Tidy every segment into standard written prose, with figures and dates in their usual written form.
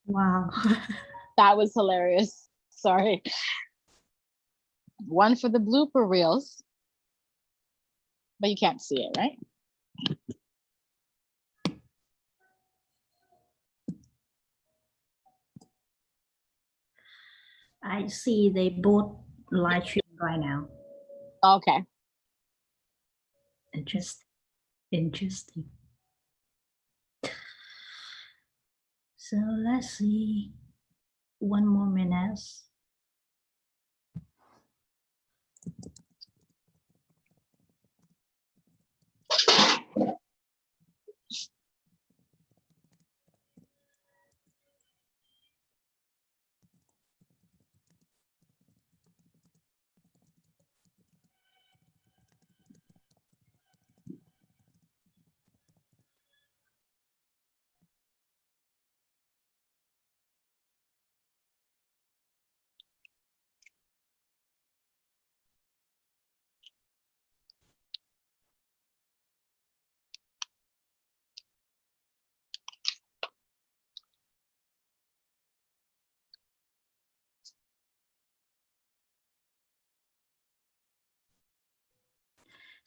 Wow. That was hilarious. Sorry. One for the blooper reels, but you can't see it, right? I see they both live stream right now. Okay. Interesting. So let's see. One more minute.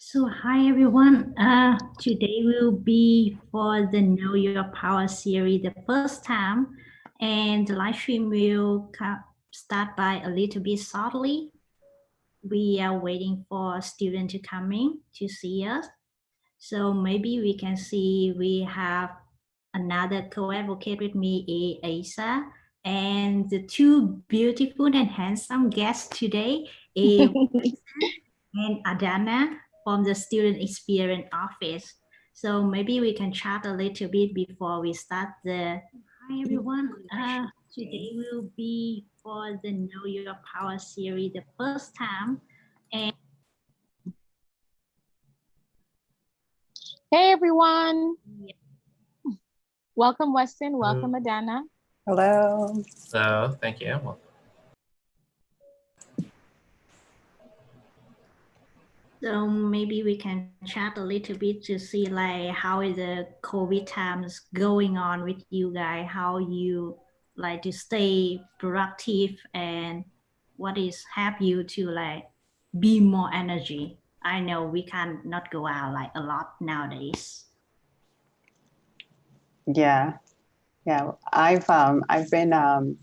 So hi everyone. Today will be for the Know Your Power series, the first time, and the live stream will start by a little bit shortly. We are waiting for a student to come in to see us. So maybe we can see we have another co-advocate with me, Asa, and the two beautiful and handsome guests today, and Adana from the Student Experience Office. So maybe we can chat a little bit before we start the. Hi everyone. Today will be for the Know Your Power series, the first time. And Hey everyone. Yeah. Welcome Weston, welcome Adana. Hello. Hello, thank you. So maybe we can chat a little bit to see like how is the COVID times going on with you guys, how you like to stay productive and what is help you to like be more energy. I know we can not go out like a lot nowadays. Yeah. I've been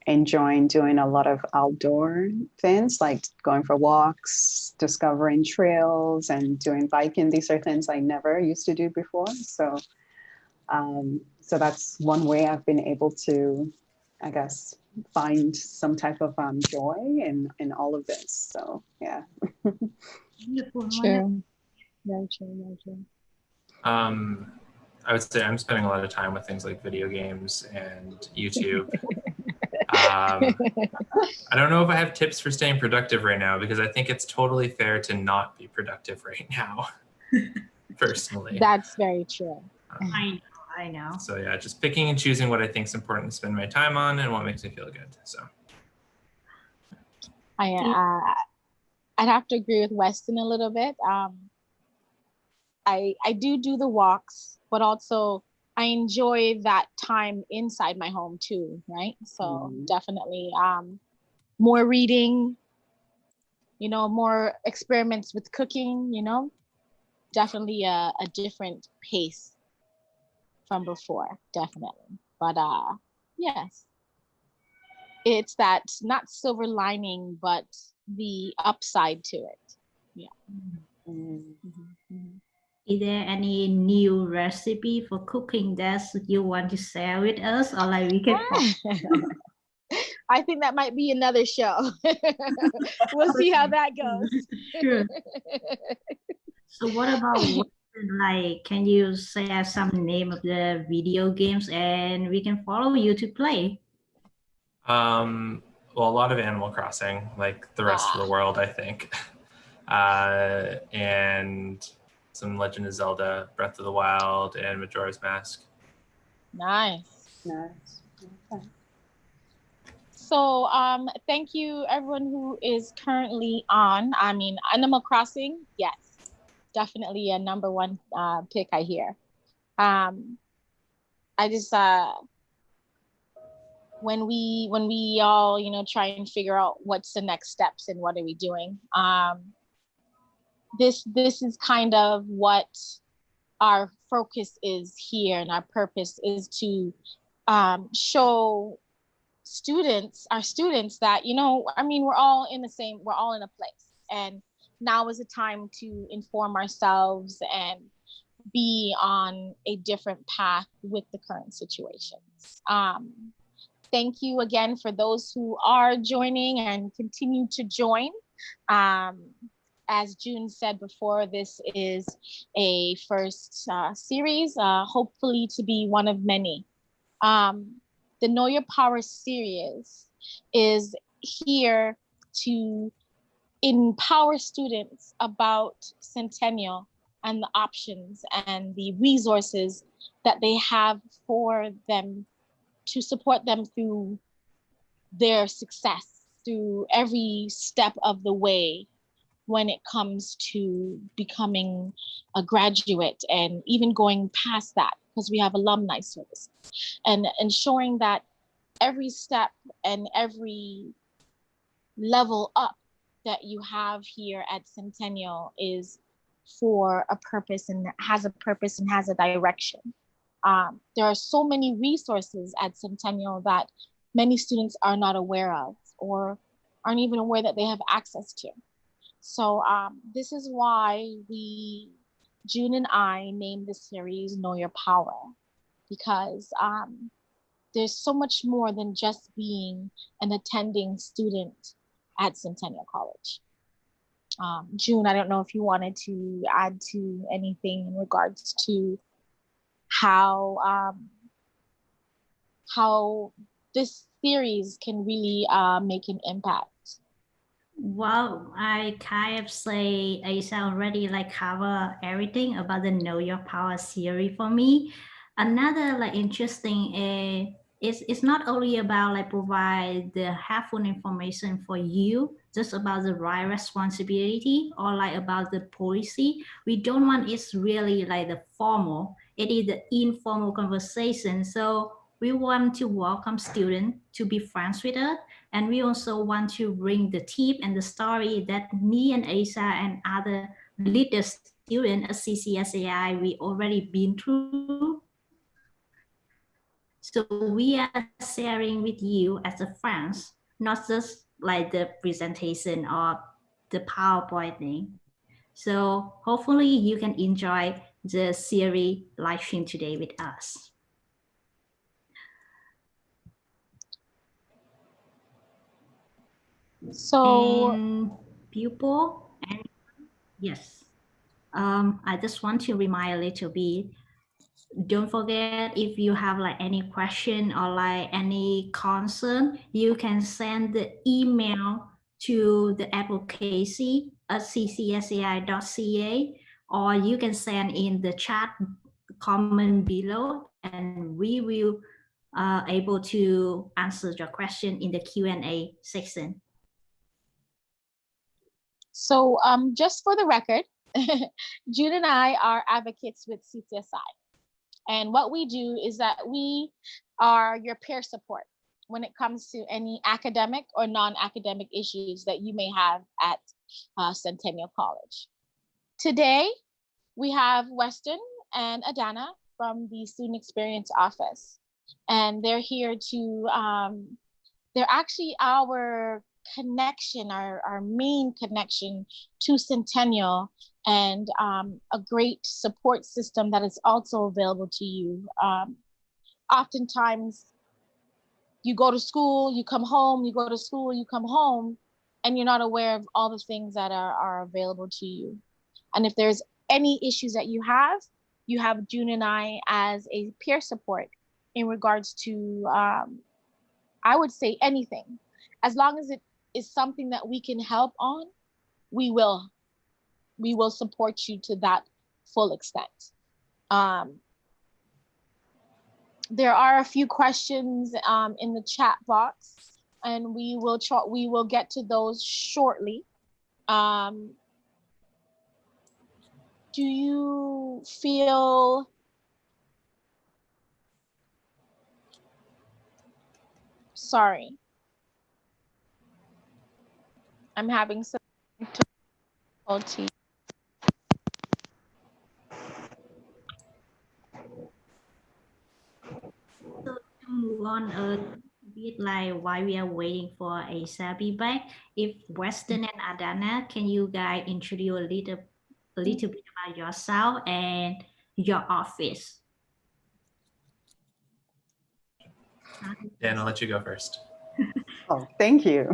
enjoying doing a lot of outdoor things, like going for walks, discovering trails, and doing biking. These are things I never used to do before. So that's one way I've been able to, I guess, find some type of joy in all of this. So yeah. True. Very true. I would say I'm spending a lot of time with things like video games and YouTube. I don't know if I have tips for staying productive right now, because I think it's totally fair to not be productive right now, personally. That's very true. I know. So yeah, just picking and choosing what I think is important to spend my time on and what makes me feel good. So I'd have to agree with Weston a little bit. I do the walks, but also I enjoy that time inside my home too, right? So definitely more reading, more experiments with cooking, definitely a different pace from before, definitely. But yes, it's that not silver lining, but the upside to it. Yeah. Is there any new recipe for cooking that you want to share with us, or like we can? I think that might be another show. We'll see how that goes. Sure. So what about like, can you share some name of the video games and we can follow you to play? well, a lot of Animal Crossing, like the rest of the world, I think. And some Legend of Zelda, Breath of the Wild, and Majora's Mask. Nice. Okay. So thank you everyone who is currently on. I mean, Animal Crossing, yes, definitely a number one pick I hear. I just when we all, you know, try and figure out what's the next steps and what are we doing. This is kind of what our focus is here, and our purpose is to show our students that, you know, I mean, we're all in a place, and now is the time to inform ourselves and be on a different path with the current situations. Thank you again for those who are joining and continue to join. As June said before, this is a first series, hopefully to be one of many. The Know Your Power series is here to empower students about Centennial and the options and the resources that they have for them to support them through their success, through every step of the way when it comes to becoming a graduate, and even going past that, because we have alumni service, and ensuring that every step and every level up that you have here at Centennial is for a purpose, and has a purpose and has a direction. There are so many resources at Centennial that many students are not aware of, or aren't even aware that they have access to. So this is why June and I named the series Know Your Power, because there's so much more than just being an attending student at Centennial College. June, I don't know if you wanted to add to anything in regards to how this series can really make an impact. Well, I kind of say Asa already like cover everything about the Know Your Power series for me. Another like interesting it's not only about like provide the helpful information for you, just about the right responsibility or like about the policy. We don't want it's really like the formal. It is the informal conversation. So we want to welcome students to be friends with us. And we also want to bring the tip and the story that me and Asa and other leader students at CCSAI we already been through. So we are sharing with you as a friends, not just like the presentation or the PowerPoint thing. So hopefully you can enjoy the series live stream today with us. So, and pupil, and yes, I just want to remind a little bit. Don't forget, if you have like any question or like any concern, you can send the email to the advocacy at ccsai.ca, or you can send in the chat comment below, and we will able to answer your question in the Q&A section. So just for the record, June and I are advocates with CCSI. And what we do is that we are your peer support when it comes to any academic or non-academic issues that you may have at Centennial College. Today, we have Weston and Adana from the Student Experience Office. And they're here to, they're actually our connection, our main connection to Centennial, and a great support system that is also available to you. Oftentimes, you go to school, you come home, you go to school, you come home, and you're not aware of all the things that are available to you. And if there's any issues that you have June and I as a peer support in regards to, I would say anything. As long as it is something that we can help on, we will support you to that full extent. There are a few questions in the chat box, and we will get to those shortly. Do you feel Sorry. I'm having some difficulty. So to move on a bit, like while we are waiting for Asia be back, if Weston and Adana, can you guys introduce a little bit about yourself and your office? Dan, I'll let you go first. Oh, thank you.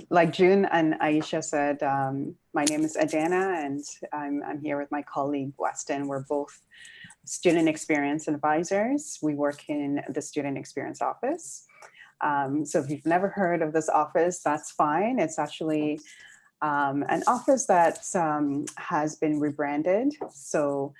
Like June and Aisha said, my name is Adana, and I'm here with my colleague Weston. We're both student experience advisors. We work in the student experience office. So if you've never heard of this office, that's fine. It's actually an office that has been rebranded. So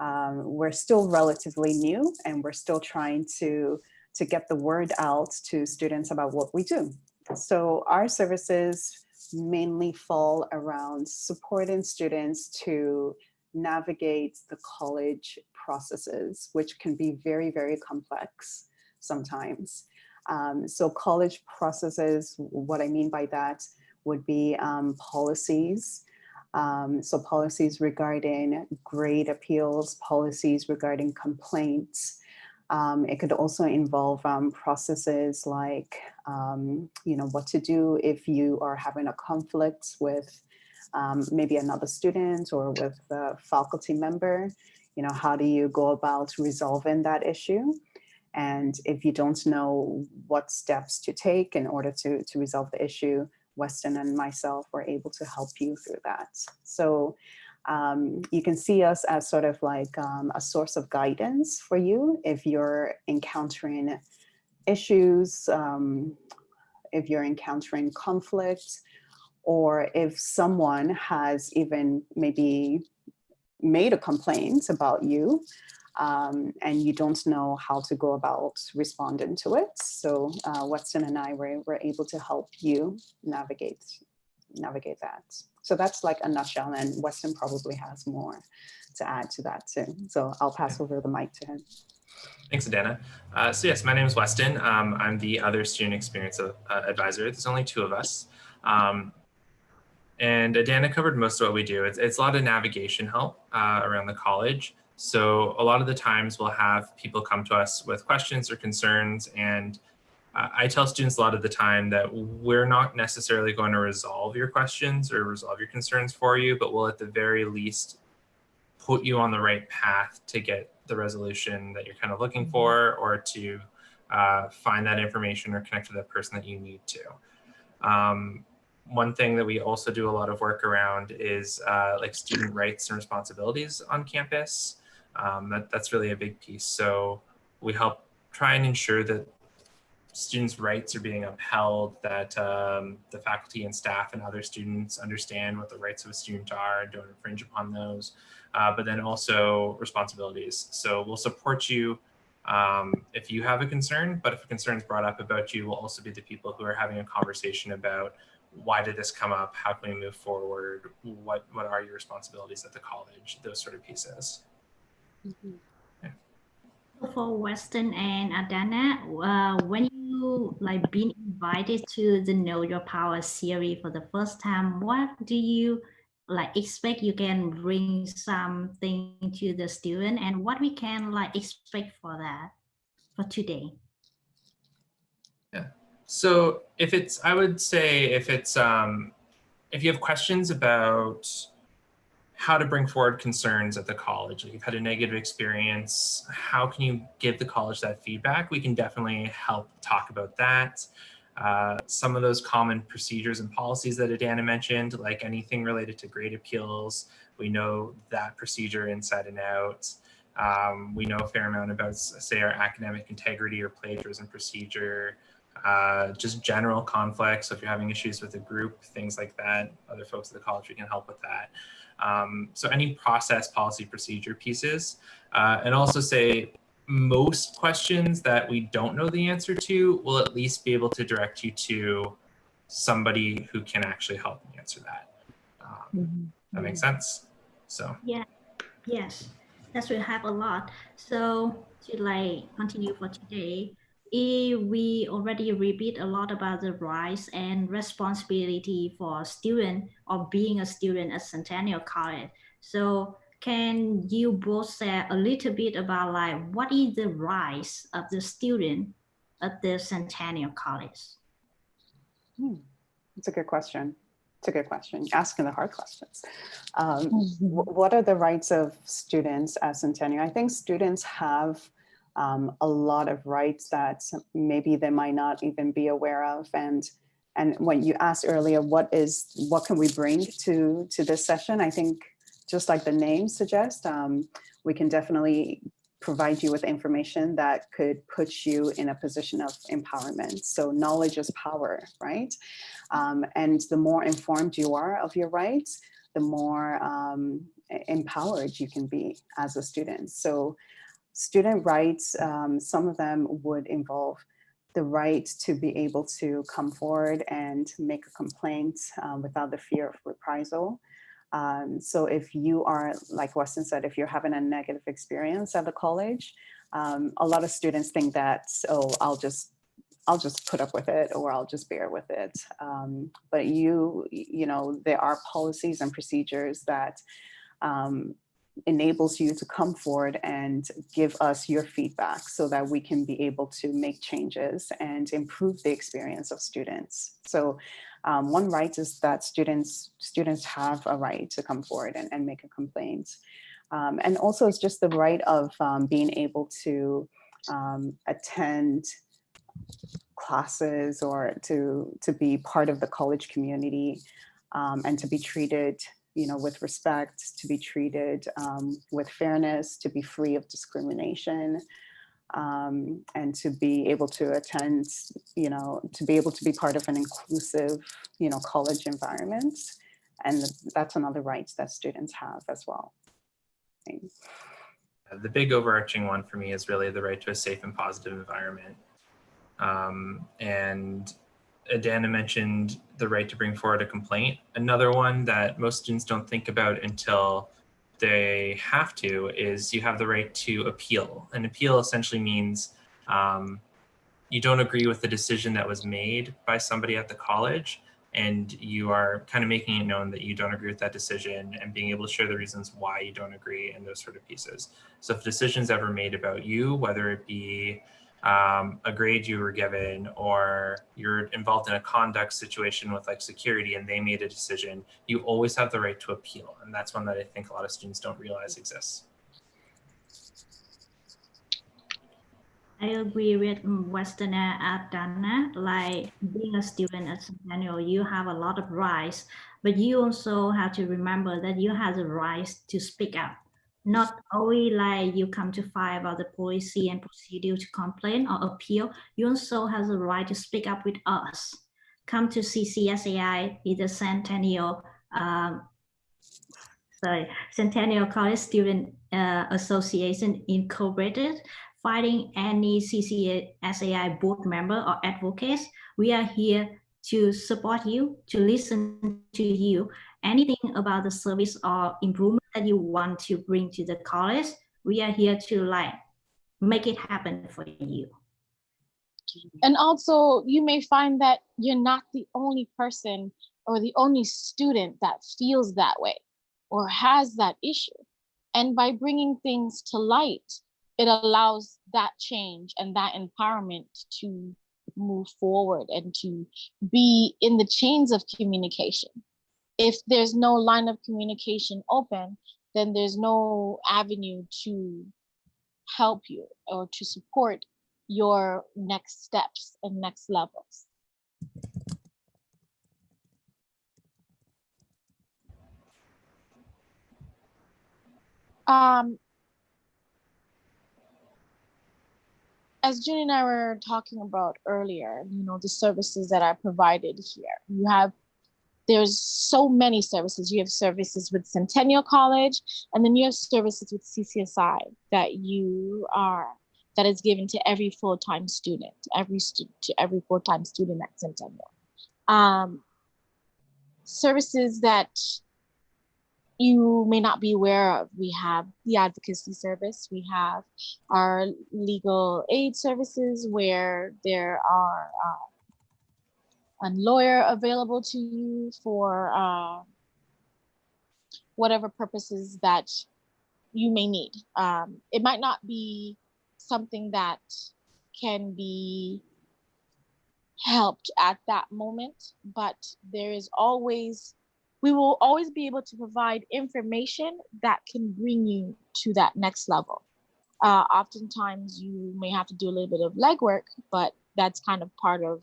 we're still relatively new, and we're still trying to get the word out to students about what we do. So our services mainly fall around supporting students to navigate the college processes, which can be very, very complex sometimes. So college processes, what I mean by that would be policies. So policies regarding grade appeals, policies regarding complaints. It could also involve processes like, what to do if you are having a conflict with maybe another student or with a faculty member. How do you go about resolving that issue? And if you don't know what steps to take in order to resolve the issue, Weston and myself were able to help you through that. So you can see us as sort of like a source of guidance for you if you're encountering issues, if you're encountering conflict, or if someone has even maybe made a complaint about you and you don't know how to go about responding to it. So Weston and I were able to help you navigate that. So that's like a nutshell, and Weston probably has more to add to that too. So I'll pass over the mic to him. Thanks, Adana. So yes, my name is Weston. I'm the other student experience advisor. There's only two of us. And Adana covered most of what we do. It's a lot of navigation help around the college. So a lot of the times we'll have people come to us with questions or concerns, and I tell students a lot of the time that we're not necessarily going to resolve your questions or resolve your concerns for you, but we'll at the very least put you on the right path to get the resolution that you're kind of looking for, or to find that information or connect to that person that you need to. One thing that we also do a lot of work around is like student rights and responsibilities on campus. That's really a big piece. So we help try and ensure that students' rights are being upheld, that the faculty and staff and other students understand what the rights of a student are and don't infringe upon those, but then also responsibilities. So we'll support you if you have a concern, but if a concern is brought up about you, we'll also be the people who are having a conversation about why did this come up, how can we move forward, what are your responsibilities at the college, those sort of pieces. Mm-hmm. Yeah. For Weston and Adana, when you like been invited to the Know Your Power series for the first time, what do you like expect you can bring something to the student, and what we can like expect for that for today? Yeah. So I would say if you have questions about how to bring forward concerns at the college, like you've had a negative experience, how can you give the college that feedback? We can definitely help talk about that. Some of those common procedures and policies that Adana mentioned, like anything related to grade appeals, we know that procedure inside and out. We know a fair amount about, say, our academic integrity or plagiarism procedure, just general conflicts. So if you're having issues with a group, things like that, other folks at the college, we can help with that. So any process, policy, procedure pieces, and also say most questions that we don't know the answer to, we'll at least be able to direct you to somebody who can actually help you answer that. That makes sense? So yeah, yes, that will help a lot. So to like continue for today, we already repeat a lot about the rights and responsibility for a student or being a student at Centennial College. So can you both share a little bit about like what is the rights of the student at the Centennial College? It's a good question. It's a good question. You're asking the hard questions. What are the rights of students at Centennial? I think students have a lot of rights that maybe they might not even be aware of. And when you asked earlier, what can we bring to this session? I think just like the name suggests, we can definitely provide you with information that could put you in a position of empowerment. So knowledge is power, right? And the more informed you are of your rights, the more empowered you can be as a student. So student rights, some of them would involve the right to be able to come forward and make a complaint without the fear of reprisal. So if you are, like Weston said, if you're having a negative experience at the college, a lot of students think that, oh, I'll just put up with it, or I'll just bear with it. But you know, there are policies and procedures that enables you to come forward and give us your feedback so that we can be able to make changes and improve the experience of students. So one right is that students have a right to come forward and make a complaint. And also it's just the right of being able to attend classes or to be part of the college community and to be treated, you know, with respect, to be treated with fairness, to be free of discrimination, and to be able to attend, you know, to be able to be part of an inclusive, you know, college environment. And that's another right that students have as well. The big overarching one for me is really the right to a safe and positive environment. And Adana mentioned the right to bring forward a complaint. Another one that most students don't think about until they have to is you have the right to appeal. An appeal essentially means you don't agree with the decision that was made by somebody at the college, and you are kind of making it known that you don't agree with that decision and being able to share the reasons why you don't agree and those sort of pieces. So if decisions ever made about you, whether it be a grade you were given, or you're involved in a conduct situation with like security and they made a decision, you always have the right to appeal. And that's one that I think a lot of students don't realize exists. I agree with Westerner Adana. Like being a student at Centennial, you have a lot of rights, but you also have to remember that you have the right to speak up. Not only like you come to file about the policy and procedure to complain or appeal, you also have the right to speak up with us. Come to CCSAI, the Centennial Centennial College Student Association Incorporated, finding any CCSAI board member or advocates. We are here to support you, to listen to you. Anything about the service or improvement that you want to bring to the college, we are here to like make it happen for you. And also, you may find that you're not the only person or the only student that feels that way or has that issue. And by bringing things to light, it allows that change and that empowerment to move forward and to be in the chains of communication. If there's no line of communication open, then there's no avenue to help you or to support your next steps and next levels. As June and I were talking about earlier, you know, the services that are provided here. There's so many services. You have services with Centennial College, and then you have services with CCSI that is given to every full-time student, every full-time student at Centennial. Services that you may not be aware of, we have the advocacy service, we have our legal aid services where there are a lawyer available to you for whatever purposes that you may need. It might not be something that can be helped at that moment, but there is always, we will always be able to provide information that can bring you to that next level. Oftentimes you may have to do a little bit of legwork, but that's kind of part of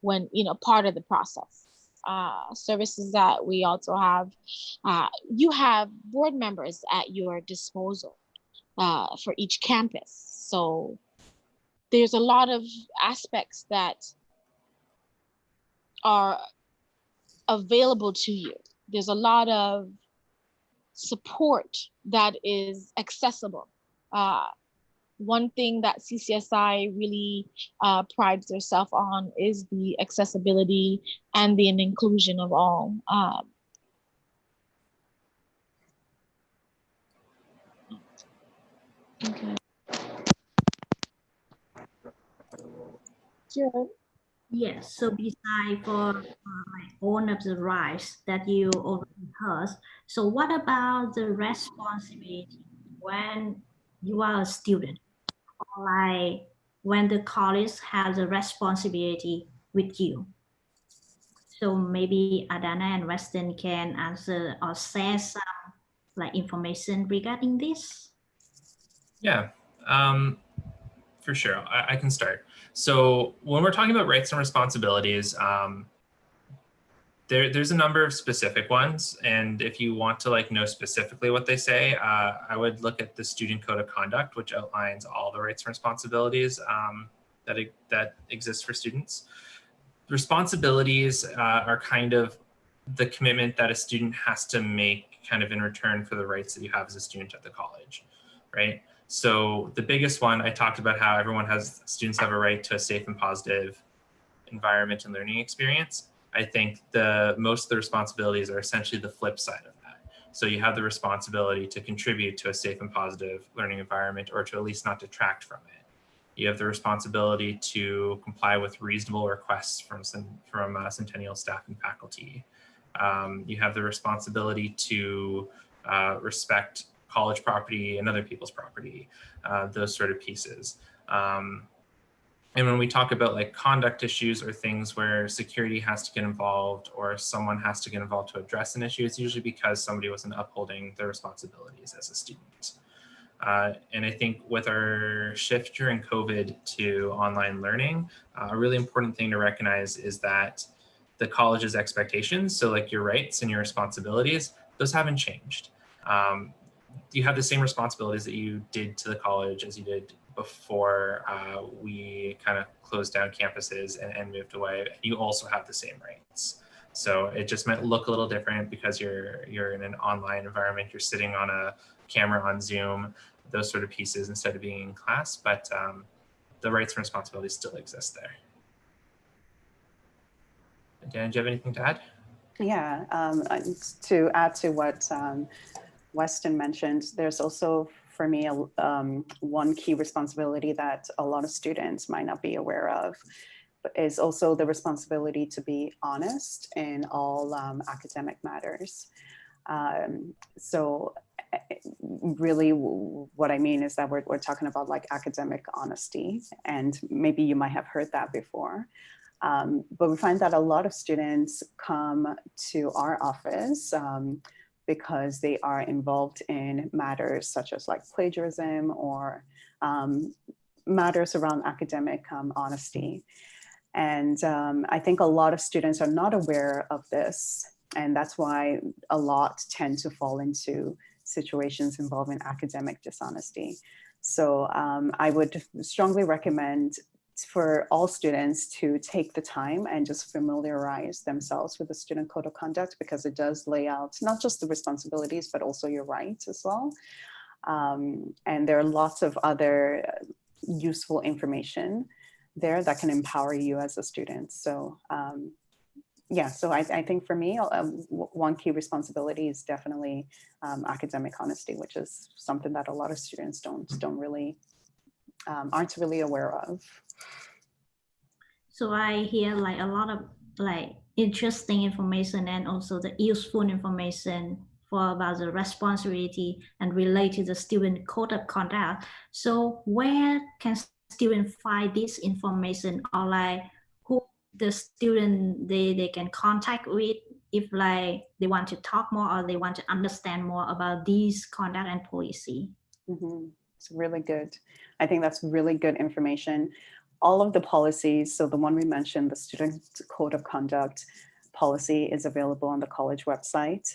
when, part of the process. Services that we also have, you have board members at your disposal for each campus. So there's a lot of aspects that are available to you. There's a lot of support that is accessible. One thing that CCSI really prides themselves on is the accessibility and the inclusion of all. Okay. Sure. Yes, so beside for all of the rights that you already heard, so what about the responsibility when you are a student? Or like when the college has a responsibility with you? So maybe Adana and Weston can answer or share some like information regarding this. Yeah, for sure. I can start. So when we're talking about rights and responsibilities, there's a number of specific ones. And if you want to like know specifically what they say, I would look at the Student Code of Conduct, which outlines all the rights and responsibilities that exist for students. Responsibilities are kind of the commitment that a student has to make kind of in return for the rights that you have as a student at the college, right? So the biggest one, I talked about how students have a right to a safe and positive environment and learning experience. I think most of the responsibilities are essentially the flip side of that. So you have the responsibility to contribute to a safe and positive learning environment, or to at least not detract from it. You have the responsibility to comply with reasonable requests from Centennial staff and faculty. You have the responsibility to respect college property and other people's property, those sort of pieces. And when we talk about like conduct issues or things where security has to get involved or someone has to get involved to address an issue, it's usually because somebody wasn't upholding their responsibilities as a student. And I think with our shift during COVID to online learning, a really important thing to recognize is that the college's expectations, so like your rights and your responsibilities, those haven't changed. You have the same responsibilities that you did to the college as you did before we kind of closed down campuses and moved away. You also have the same rights. So it just might look a little different because you're in an online environment, you're sitting on a camera on Zoom, those sort of pieces instead of being in class, but the rights and responsibilities still exist there. Dan, do you have anything to add? Yeah, to add to what Weston mentioned, there's also, for me, one key responsibility that a lot of students might not be aware of, is also the responsibility to be honest in all academic matters. So really what I mean is that we're talking about like academic honesty, and maybe you might have heard that before. But we find that a lot of students come to our office because they are involved in matters such as like plagiarism or matters around academic honesty. And I think a lot of students are not aware of this, and that's why a lot tend to fall into situations involving academic dishonesty. So I would strongly recommend for all students to take the time and just familiarize themselves with the Student Code of Conduct, because it does lay out not just the responsibilities, but also your rights as well. And there are lots of other useful information there that can empower you as a student. So Yeah, so I think for me, one key responsibility is definitely academic honesty, which is something that a lot of students don't really aren't really aware of. So I hear like a lot of like interesting information and also the useful information for about the responsibility and relate to the student code of conduct. So where can students find this information, or like who the student they can contact with if like they want to talk more or they want to understand more about these conduct and policy? It's really good. I think that's really good information. All of the policies, so the one we mentioned, the Student Code of Conduct policy, is available on the college website.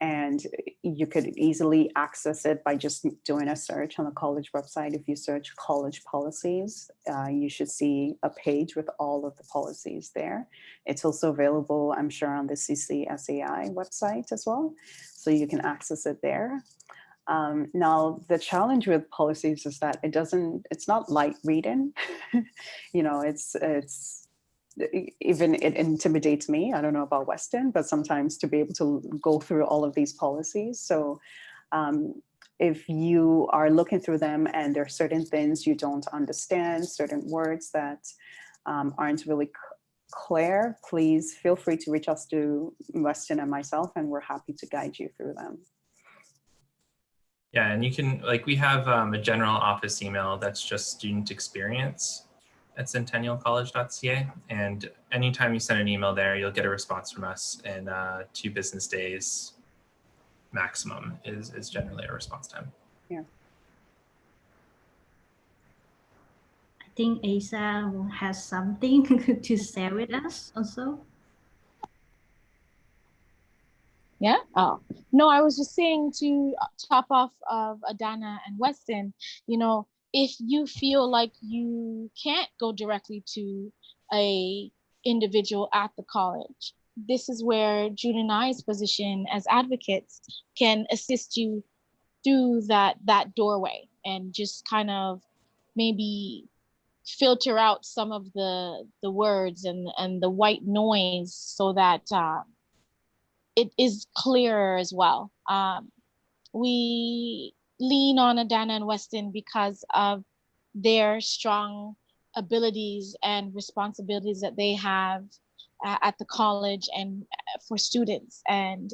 And you could easily access it by just doing a search on the college website. If you search college policies, you should see a page with all of the policies there. It's also available, I'm sure, on the CCSAI website as well. So you can access it there. Now, the challenge with policies is that it's not light reading. You know, even it intimidates me. I don't know about Weston, but sometimes to be able to go through all of these policies. So if you are looking through them and there are certain things you don't understand, certain words that aren't really clear, please feel free to reach out to Weston and myself, and we're happy to guide you through them. Yeah, and you can, like, we have a general office email that's just student experience at centennialcollege.ca. And anytime you send an email there, you'll get a response from us in 2 business days maximum is generally a response time. Yeah. I think Asa has something to share with us also. Yeah. Oh, no, I was just saying to top off of Adana and Weston, you know, if you feel like you can't go directly to a individual at the college, this is where June and I's position as advocates can assist you through that doorway and just kind of maybe filter out some of the words and the white noise so that it is clearer as well. We lean on Adana and Weston because of their strong abilities and responsibilities that they have at the college and for students. And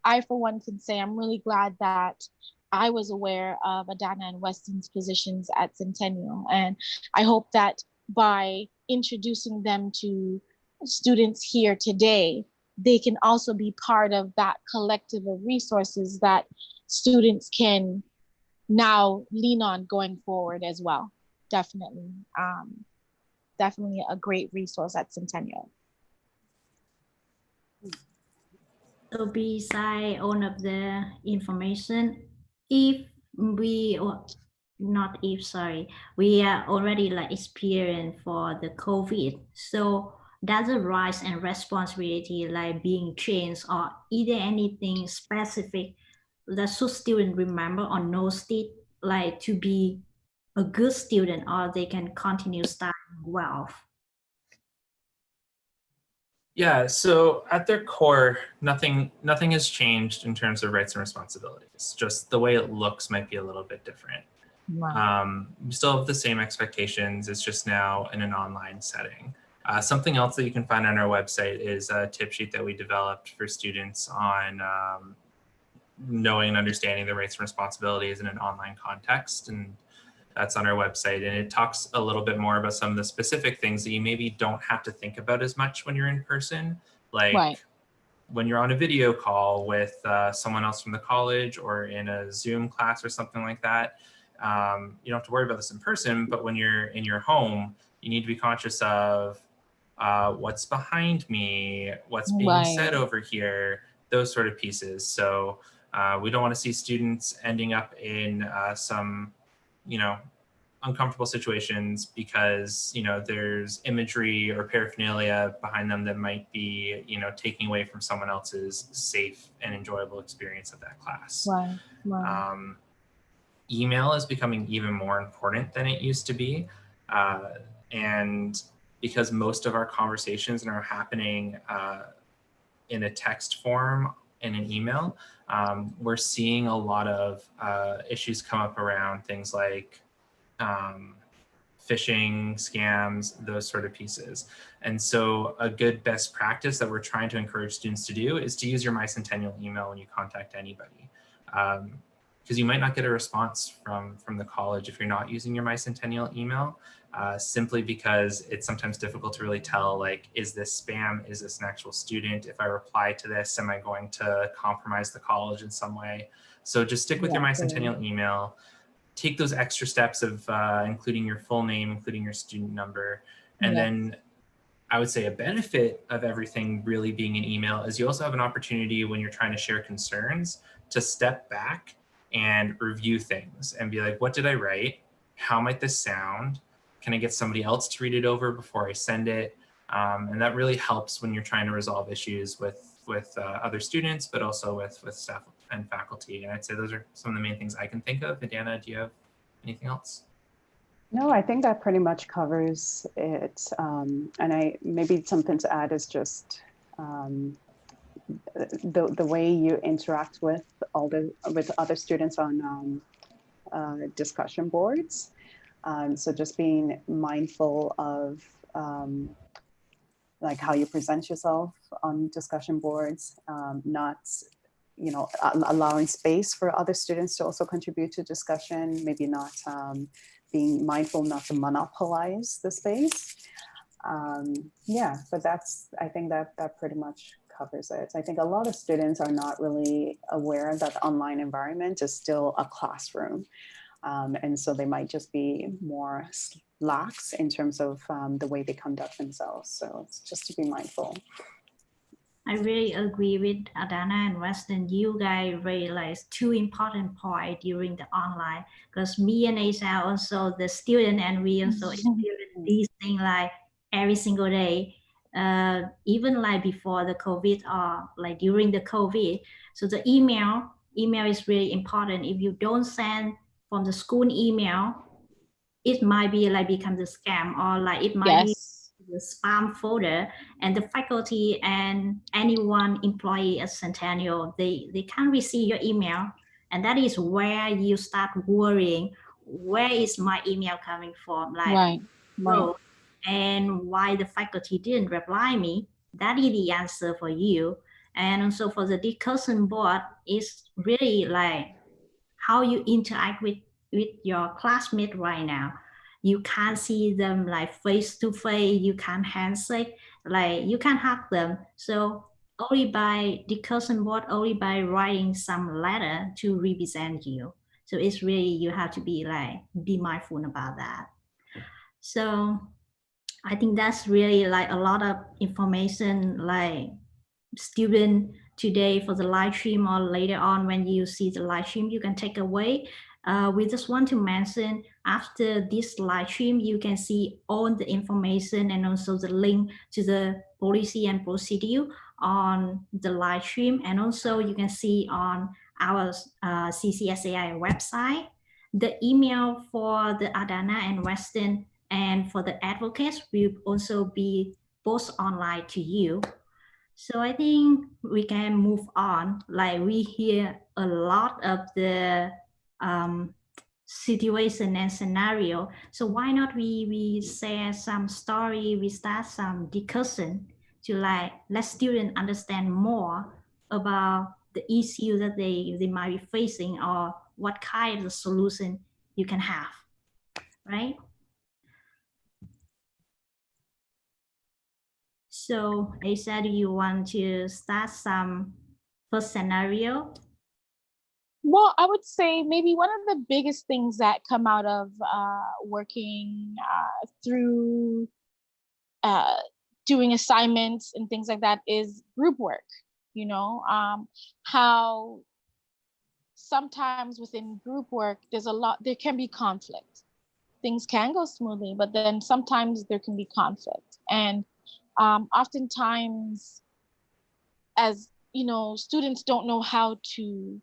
I, for one, can say I'm really glad that I was aware of Adana and Weston's positions at Centennial. And I hope that by introducing them to students here today, they can also be part of that collective of resources that students can now lean on going forward as well. Definitely. Definitely a great resource at Centennial. So beside all of the information, if we, or not if, sorry, we are already like experienced for the COVID. So does the rights and responsibility like being changed, or is there anything specific that should students remember or know it like to be a good student, or they can continue studying well? Yeah, so at their core, nothing has changed in terms of rights and responsibilities. Just the way it looks might be a little bit different. Wow. We still have the same expectations. It's just now in an online setting. Something else that you can find on our website is a tip sheet that we developed for students on knowing and understanding the rights and responsibilities in an online context. And that's on our website. And it talks a little bit more about some of the specific things that you maybe don't have to think about as much when you're in person. Like when you're on a video call with someone else from the college or in a Zoom class or something like that. You don't have to worry about this in person, but when you're in your home, you need to be conscious of what's behind me, what's being said over here, those sort of pieces. So we don't want to see students ending up in some, uncomfortable situations because, there's imagery or paraphernalia behind them that might be, taking away from someone else's safe and enjoyable experience of that class. Email is becoming even more important than it used to be. And because most of our conversations are happening in a text form in an email, we're seeing a lot of issues come up around things like phishing, scams, those sort of pieces. And so a good best practice that we're trying to encourage students to do is to use your MyCentennial email when you contact anybody. Because you might not get a response from the college if you're not using your MyCentennial email, simply because it's sometimes difficult to really tell, like, is this spam? Is this an actual student? If I reply to this, am I going to compromise the college in some way? So just stick with your MyCentennial email. Take those extra steps of including your full name, including your student number. And then I would say a benefit of everything really being an email is you also have an opportunity when you're trying to share concerns to step back and review things and be like, what did I write? How might this sound? Can I get somebody else to read it over before I send it? And that really helps when you're trying to resolve issues with other students, but also with staff and faculty. And I'd say those are some of the main things I can think of. Adana, do you have anything else? No, I think that pretty much covers it. And maybe something to add is just the way you interact with other students on discussion boards. So just being mindful of like how you present yourself on discussion boards, not allowing space for other students to also contribute to discussion, maybe not being mindful not to monopolize the space. But I think that pretty much covers it. I think a lot of students are not really aware that the online environment is still a classroom. And so they might just be more lax in terms of the way they conduct themselves. So it's just to be mindful. I really agree with Adana and Weston. You guys realized two important points during the online, because me and Asa are also the student, and we also experience these things like every single day, even like before the COVID or like during the COVID. So the email is really important. If you don't send from the school email, it might be like become the scam, or like it might be the spam folder, and the faculty and anyone employee at Centennial, they can't receive your email, and that is where you start worrying, where is my email coming from, like right. And why the faculty didn't reply me. That is the answer for you. And also for the discussion board, is really like how you interact with your classmates right now. You can't see them like face to face, you can't handshake, like you can't hug them. So only by discussion board, only by writing some letter to represent you. So it's really, you have to be mindful about that. So I think that's really like a lot of information, like student today for the live stream, or later on when you see the live stream, you can take away. We just want to mention, after this live stream, you can see all the information and also the link to the policy and procedure on the live stream. And also you can see on our CCSAI website, the email for the Adana and Weston and for the advocates will also be posted online to you. So I think we can move on. Like we hear a lot of the situation and scenario. So why not we share some story, we start some discussion to like let students understand more about the issue that they might be facing, or what kind of solution you can have, right? So Asa, do you want to start some first scenario? Well, I would say maybe one of the biggest things that come out of working through doing assignments and things like that is group work. You know, how sometimes within group work, there can be conflict. Things can go smoothly, but then sometimes there can be conflict. And oftentimes, as you know, students don't know how to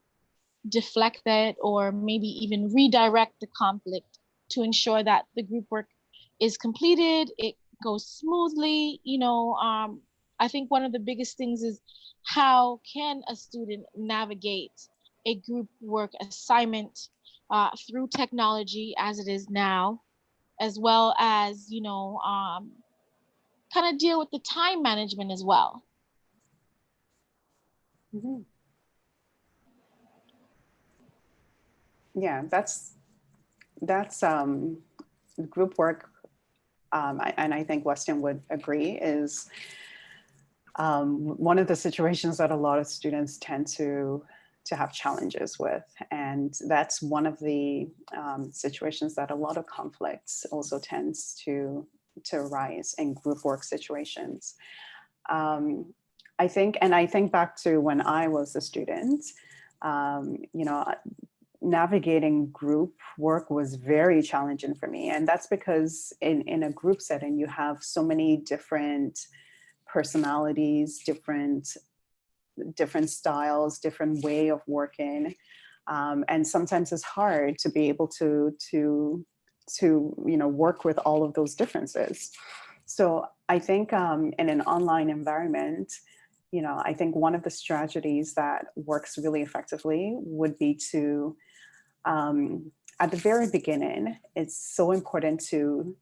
deflect it, or maybe even redirect the conflict to ensure that the group work is completed, it goes smoothly. I think one of the biggest things is how can a student navigate a group work assignment through technology as it is now, as well as, kind of deal with the time management as well. Mhm. Yeah, that's group work, and I think Weston would agree, is one of the situations that a lot of students tend to have challenges with. And that's one of the situations that a lot of conflicts also tends to arise in group work situations. I think back to when I was a student, navigating group work was very challenging for me. And that's because in a group setting, you have so many different personalities, different styles, different way of working. And sometimes it's hard to be able to work with all of those differences. So I think in an online environment, I think one of the strategies that works really effectively would be to, at the very beginning, it's so important to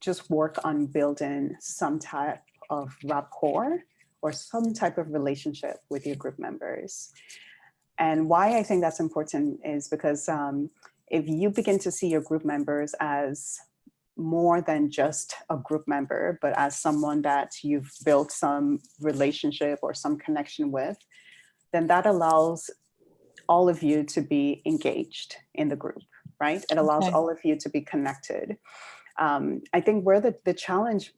just work on building some type of rapport or some type of relationship with your group members. And why I think that's important is because if you begin to see your group members as more than just a group member, but as someone that you've built some relationship or some connection with, then that allows all of you to be engaged in the group, right? It allows all of you to be connected. I think where the challenge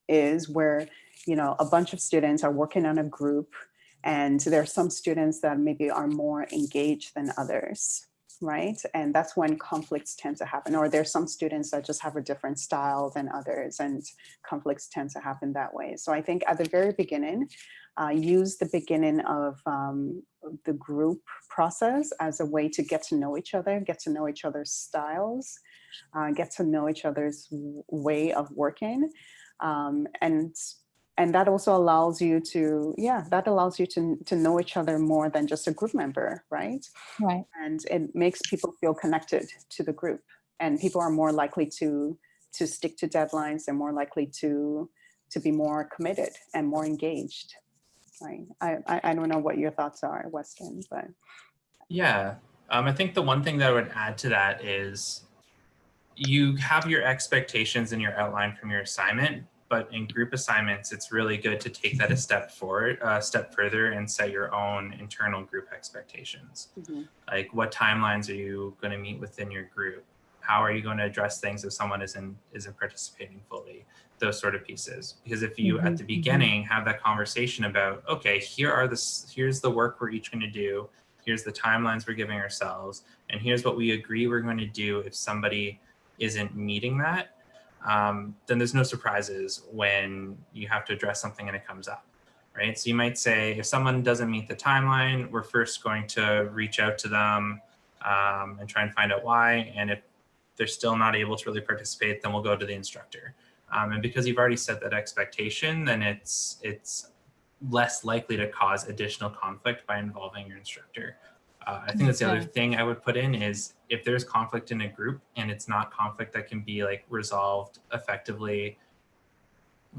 is where, a bunch of students are working on a group and there are some students that maybe are more engaged than others, right? And that's when conflicts tend to happen. Or there's some students that just have a different style than others and conflicts tend to happen that way. So I think at the very beginning, use the beginning of the group process as a way to get to know each other, get to know each other's styles, get to know each other's way of working. And that also allows you to, to know each other more than just a group member, right? Right. And it makes people feel connected to the group, and people are more likely to stick to deadlines and more likely to be more committed and more engaged, right? I don't know what your thoughts are, Weston, but. Yeah, I think the one thing that I would add to that is you have your expectations in your outline from your assignment, but in group assignments, it's really good to take that a step further and set your own internal group expectations. Mm-hmm. Like, what timelines are you going to meet within your group? How are you going to address things if someone isn't participating fully? Those sort of pieces. Because if you at the beginning have that conversation about, okay, here's the work we're each going to do, here's the timelines we're giving ourselves, and here's what we agree we're going to do if somebody isn't meeting that, then there's no surprises when you have to address something and it comes up, right? So you might say, if someone doesn't meet the timeline, we're first going to reach out to them and try and find out why. And if they're still not able to really participate, then we'll go to the instructor. And because you've already set that expectation, then it's less likely to cause additional conflict by involving your instructor. I think that's the other thing I would put in is, if there's conflict in a group and it's not conflict that can be like resolved effectively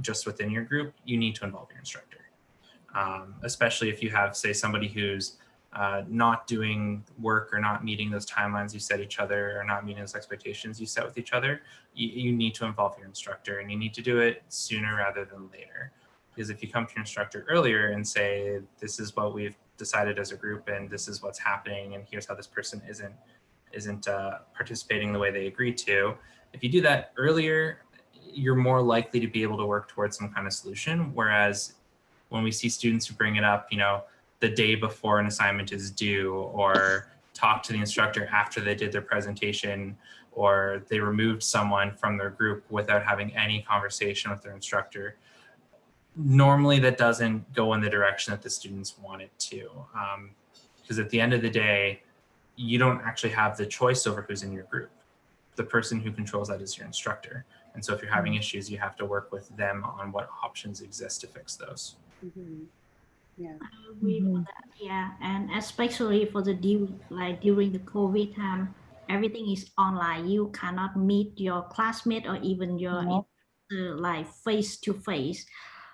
just within your group, you need to involve your instructor. Especially if you have, say, somebody who's not doing work or not meeting those timelines you set each other, or not meeting those expectations you set with each other, you need to involve your instructor, and you need to do it sooner rather than later. Because if you come to your instructor earlier and say, this is what we've decided as a group and this is what's happening and here's how this person isn't participating the way they agreed to, if you do that earlier, you're more likely to be able to work towards some kind of solution. Whereas when we see students who bring it up, the day before an assignment is due, or talk to the instructor after they did their presentation, or they removed someone from their group without having any conversation with their instructor, normally that doesn't go in the direction that the students want it to. Because at the end of the day, you don't actually have the choice over who's in your group. the person who controls that is your instructor. And so if you're having issues, you have to work with them on what options exist to fix those. Yeah. I agree for that. Yeah, and especially for the during the COVID time, everything is online. You cannot meet your classmate or even your instructor like face to face.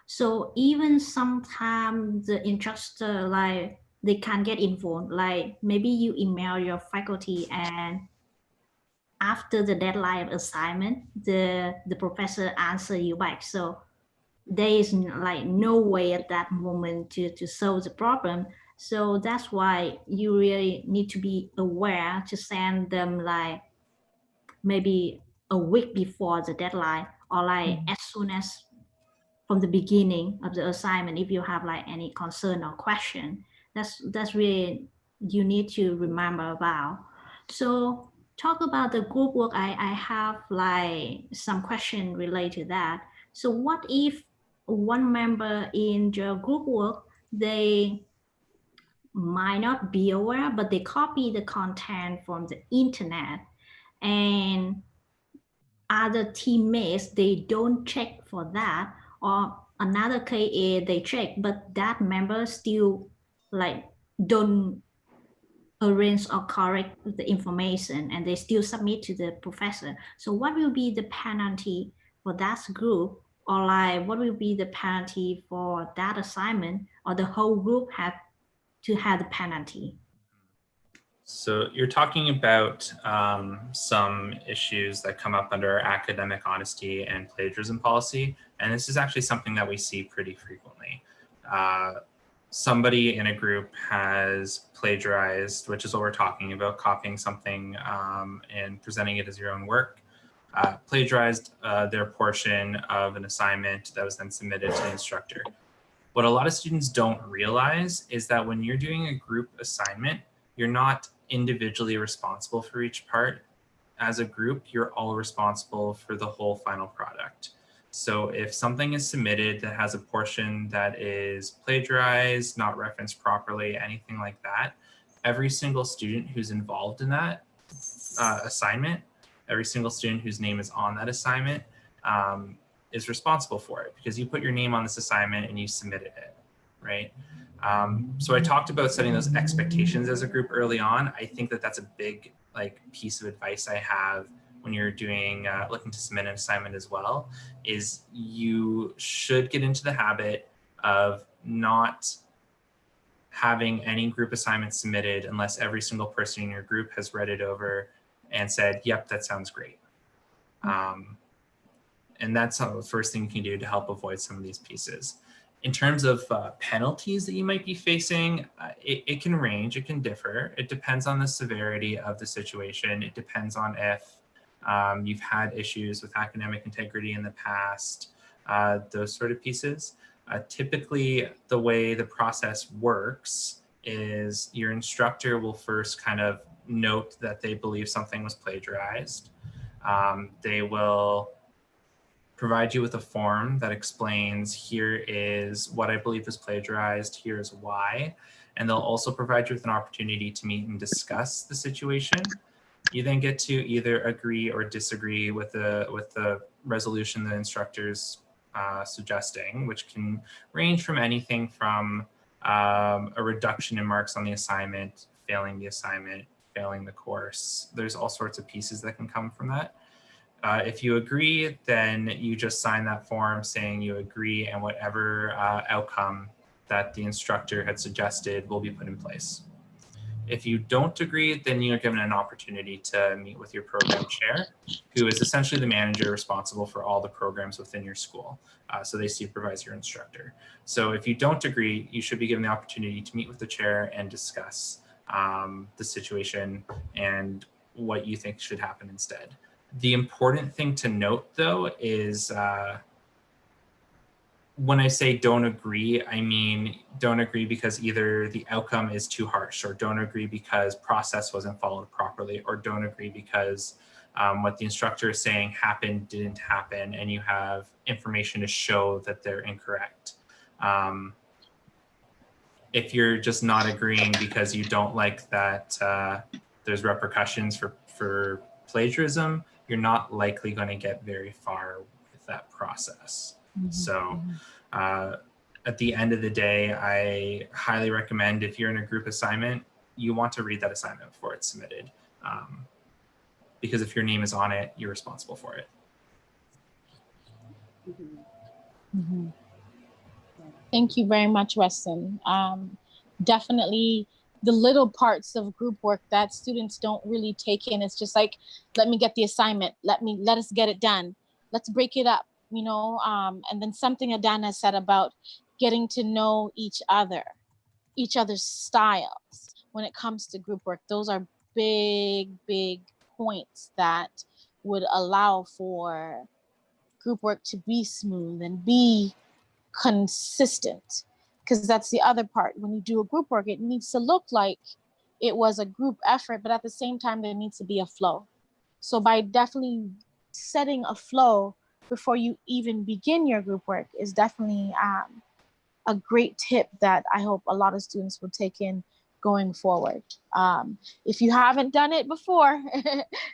So even sometimes the instructor like they can get involved. Like maybe you email your faculty and after the deadline of assignment, the professor answer you back. So there is like no way at that moment to solve the problem. So that's why you really need to be aware to send them like maybe a week before the deadline or like as soon as from the beginning of the assignment if you have like any concern or question. That's really you need to remember about. So talk about the group work. I have like some question related to that. So what if one member in your group work they might not be aware but they copy the content from the internet and other teammates they don't check for that, or another case is they check but that member still like don't arrange or correct the information and they still submit to the professor. So what will be the penalty for that group, or like what will be the penalty for that assignment, or the whole group have to have the penalty? So you're talking about some issues that come up under academic honesty and plagiarism policy, and this is actually something that we see pretty frequently. Somebody in a group has plagiarized, which is what we're talking about, copying something and presenting it as your own work, plagiarized their portion of an assignment that was then submitted to the instructor. What a lot of students don't realize is that when you're doing a group assignment, you're not individually responsible for each part. As a group, you're all responsible for the whole final product. So if something is submitted that has a portion that is plagiarized, not referenced properly, anything like that, every single student who's involved in that assignment, every single student whose name is on that assignment is responsible for it because you put your name on this assignment and you submitted it, right? So I talked about setting those expectations as a group early on. I think that that's a big piece of advice I have when you're doing looking to submit an assignment as well, is you should get into the habit of not having any group assignments submitted unless every single person in your group has read it over and said, yep, that sounds great. And that's the first thing you can do to help avoid some of these pieces. In terms of penalties that you might be facing, it can range, it can differ. It depends on the severity of the situation. It depends on if you've had issues with academic integrity in the past, those sort of pieces. Typically, the way the process works is your instructor will first kind of note that they believe something was plagiarized. They will provide you with a form that explains, here is what I believe is plagiarized, here's why. And they'll also provide you with an opportunity to meet and discuss the situation. You then get to either agree or disagree with the resolution the instructor's suggesting, which can range from anything from a reduction in marks on the assignment, failing the course. There's all sorts of pieces that can come from that. If you agree, then you just sign that form saying you agree, and whatever outcome that the instructor had suggested will be put in place. If you don't agree, then you're given an opportunity to meet with your program chair, who is essentially the manager responsible for all the programs within your school. So they supervise your instructor. So if you don't agree, you should be given the opportunity to meet with the chair and discuss the situation and what you think should happen instead. The important thing to note, though, is when I say don't agree, I mean don't agree because either the outcome is too harsh, or don't agree because process wasn't followed properly, or don't agree because what the instructor is saying didn't happen, and you have information to show that they're incorrect. If you're just not agreeing because you don't like that there's repercussions for plagiarism, you're not likely going to get very far with that process. So at the end of the day, I highly recommend, if you're in a group assignment, you want to read that assignment before it's submitted. Because if your name is on it, you're responsible for it. Thank you very much, Weston. Definitely the little parts of group work that students don't really take in. It's just like, let me get the assignment. Let us get it done. Let's break it up, you know? And then something Adana said about getting to know each other's styles when it comes to group work. Those are big, big points that would allow for group work to be smooth and be consistent, because that's the other part. When you do a group work, it needs to look like it was a group effort, but at the same time there needs to be a flow. So by definitely setting a flow before you even begin your group work is definitely a great tip that I hope a lot of students will take in going forward. If you haven't done it before,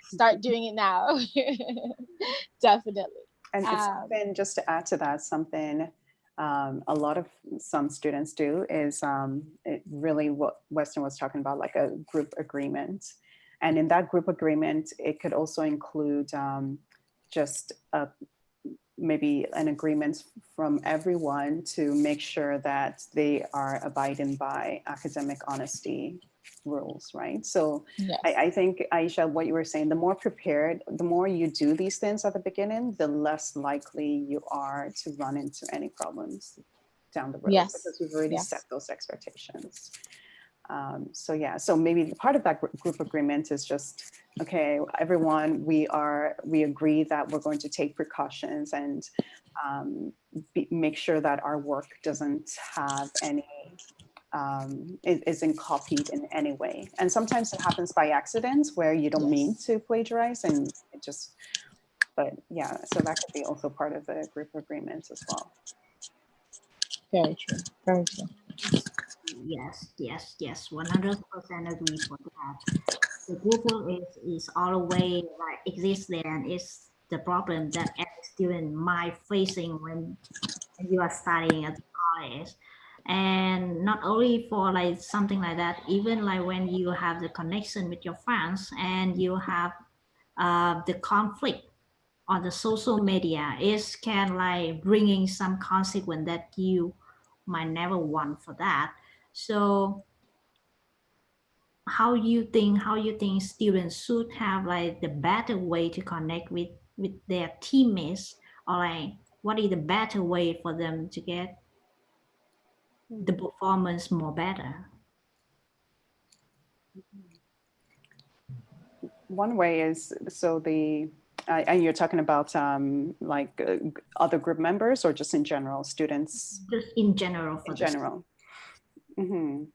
start doing it now. Definitely. And it's something, just to add to that, something some students do is it really what Weston was talking about, like a group agreement. And in that group agreement, it could also include just maybe an agreement from everyone to make sure that they are abiding by academic honesty rules, right? So yes. I think, Aisha, what you were saying, the more prepared, the more you do these things at the beginning, the less likely you are to run into any problems down the road, yes. because you've already yes. set those expectations. So yeah, so maybe part of that group agreement is just, okay, everyone, we agree that we're going to take precautions and make sure that our work doesn't have any, isn't copied in any way. And sometimes it happens by accident where you don't yes. mean to plagiarize and it just, but yeah, so that could be also part of the group agreements as well. Very true, very true. Yes, 100% agree for that. The group work is always like exists there, and it's the problem that every student might facing when you are studying at college. And not only for like something like that, even like when you have the connection with your friends and you have the conflict on the social media, it can like bringing some consequence that you might never want for that. So how you think students should have like the better way to connect with their teammates, or like what is the better way for them to get the performance more better? One way is, so and you're talking about other group members or just in general, students? Just in general. In general. Mm-hmm.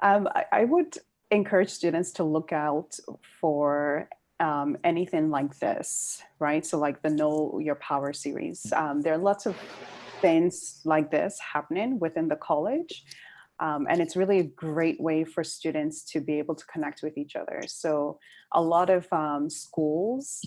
I would encourage students to look out for anything like this, right? So like the Know Your Power series. There are lots of things like this happening within the college. And it's really a great way for students to be able to connect with each other. So a lot of schools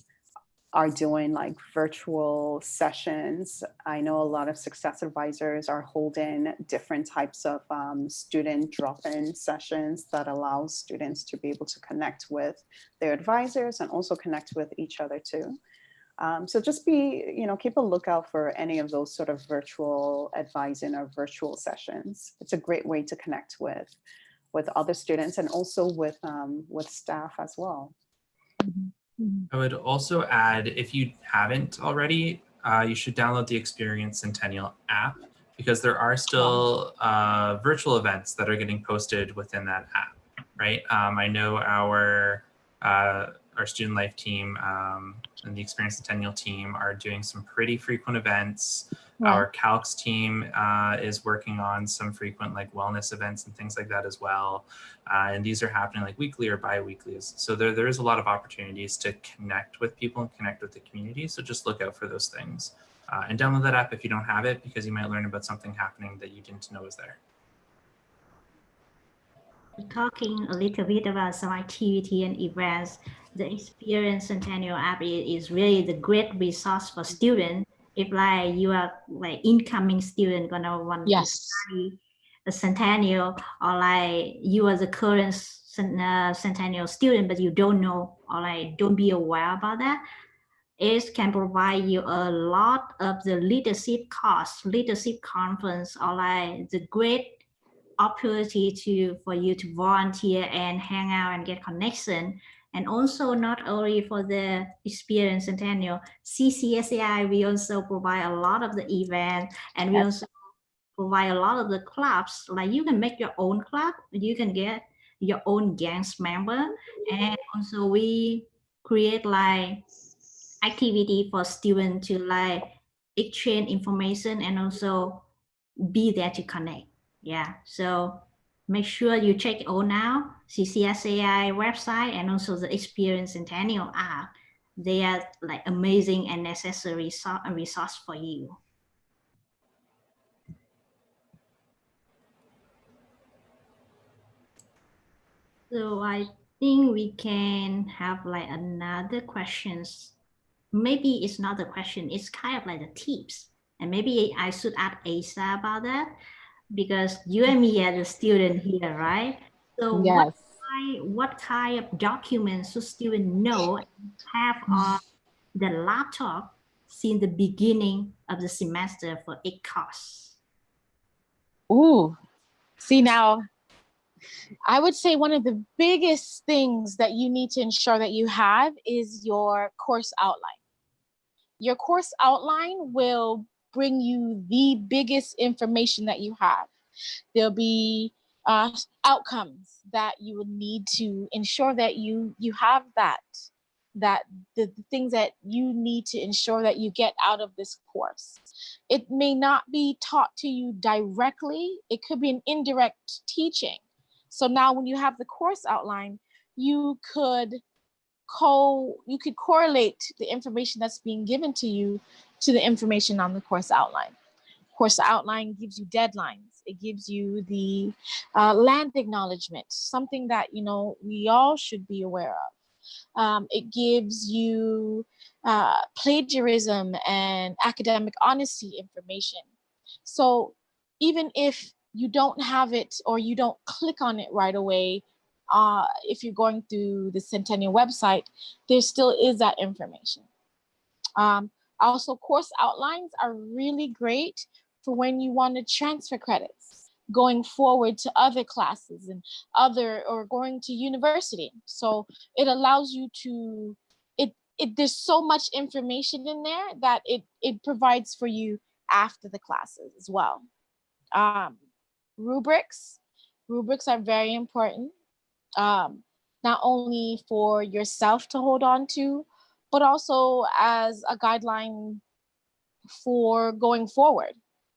are doing like virtual sessions. I know a lot of success advisors are holding different types of student drop-in sessions that allow students to be able to connect with their advisors and also connect with each other too. So just keep a lookout for any of those sort of virtual advising or virtual sessions. It's a great way to connect with other students and also with staff as well. I would also add, if you haven't already, you should download the Experience Centennial App, because there are still virtual events that are getting posted within that app, right? I know our student life team and the Experience Centennial team are doing some pretty frequent events. Right. Our Calcs team is working on some frequent like wellness events and things like that as well. And these are happening like weekly or bi-weekly. So there is a lot of opportunities to connect with people and connect with the community. So just look out for those things and download that app if you don't have it, because you might learn about something happening that you didn't know was there. Talking a little bit about some activity and events the Experience Centennial App is really the great resource for students. If like you are like incoming student gonna want to Yes. study a Centennial, or like you are the current Centennial student, but you don't know or like don't be aware about that, it can provide you a lot of the leadership course, leadership conference, or like the great opportunity for you to volunteer and hang out and get connection. And also not only for the Experience Centennial, CCSAI, we also provide a lot of the event, and we also provide a lot of the clubs. Like you can make your own club, you can get your own gangs member, and also we create like activity for students to like exchange information and also be there to connect. Yeah, so make sure you check it all now, CCSAI website and also the Experience Centennial app. They are like amazing and necessary resource for you. So I think we can have like another questions. Maybe it's not a question, it's kind of like the tips. And maybe I should ask Asa about that, because you and me are the student here, right? So Yes. what kind of documents should students know and have on the laptop since the beginning of the semester for each course? Ooh, see now, I would say one of the biggest things that you need to ensure that you have is your course outline. Your course outline will bring you the biggest information that you have. There'll be outcomes that you will need to ensure that you have that the things that you need to ensure that you get out of this course. It may not be taught to you directly. It could be an indirect teaching. So now when you have the course outline, you could correlate the information that's being given to you to the information on the course outline. Course outline gives you deadlines. It gives you the land acknowledgement, something that we all should be aware of. It gives you plagiarism and academic honesty information. So even if you don't have it or you don't click on it right away, if you're going through the Centennial website, there still is that information. Also, course outlines are really great for when you want to transfer credits going forward to other classes and or going to university. So it allows you to, there's so much information in there that it provides for you after the classes as well. Rubrics are very important, not only for yourself to hold on to, but also as a guideline for going forward.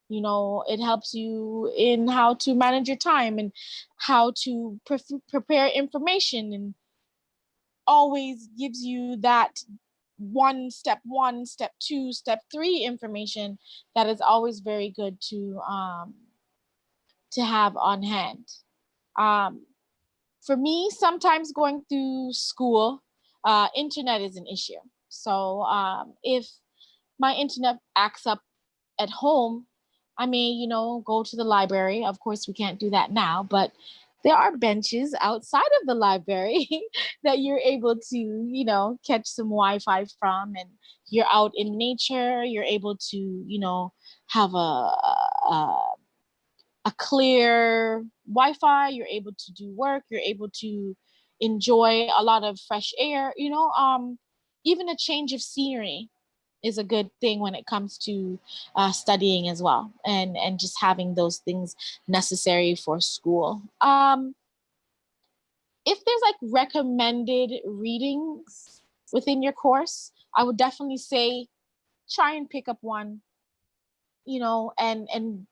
It helps you in how to manage your time and how to prepare information, and always gives you that step 2, step 3 information that is always very good to have on hand. For me, sometimes going through school, internet is an issue. So if my internet acts up at home, I may, go to the library. Of course, we can't do that now, but there are benches outside of the library that you're able to, catch some Wi-Fi from, and you're out in nature. You're able to, have a clear Wi-Fi. You're able to do work. You're able to enjoy a lot of fresh air. Even a change of scenery is a good thing when it comes to studying as well, and just having those things necessary for school. If there's like recommended readings within your course, I would definitely say try and pick up one, and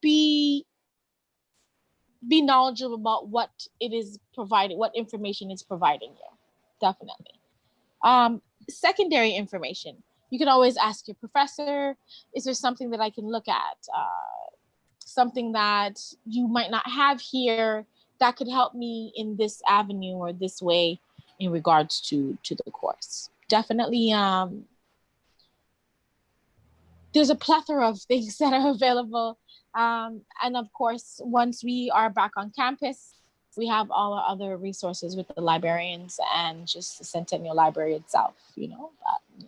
be knowledgeable about what it is providing, what information it's providing you. Definitely. Secondary information. You can always ask your professor, is there something that I can look at? Something that you might not have here that could help me in this avenue or this way. in regards to the course. Definitely, there's a plethora of things that are available. And of course, once we are back on campus, we have all our other resources with the librarians and just the Centennial Library itself, you know. Yeah.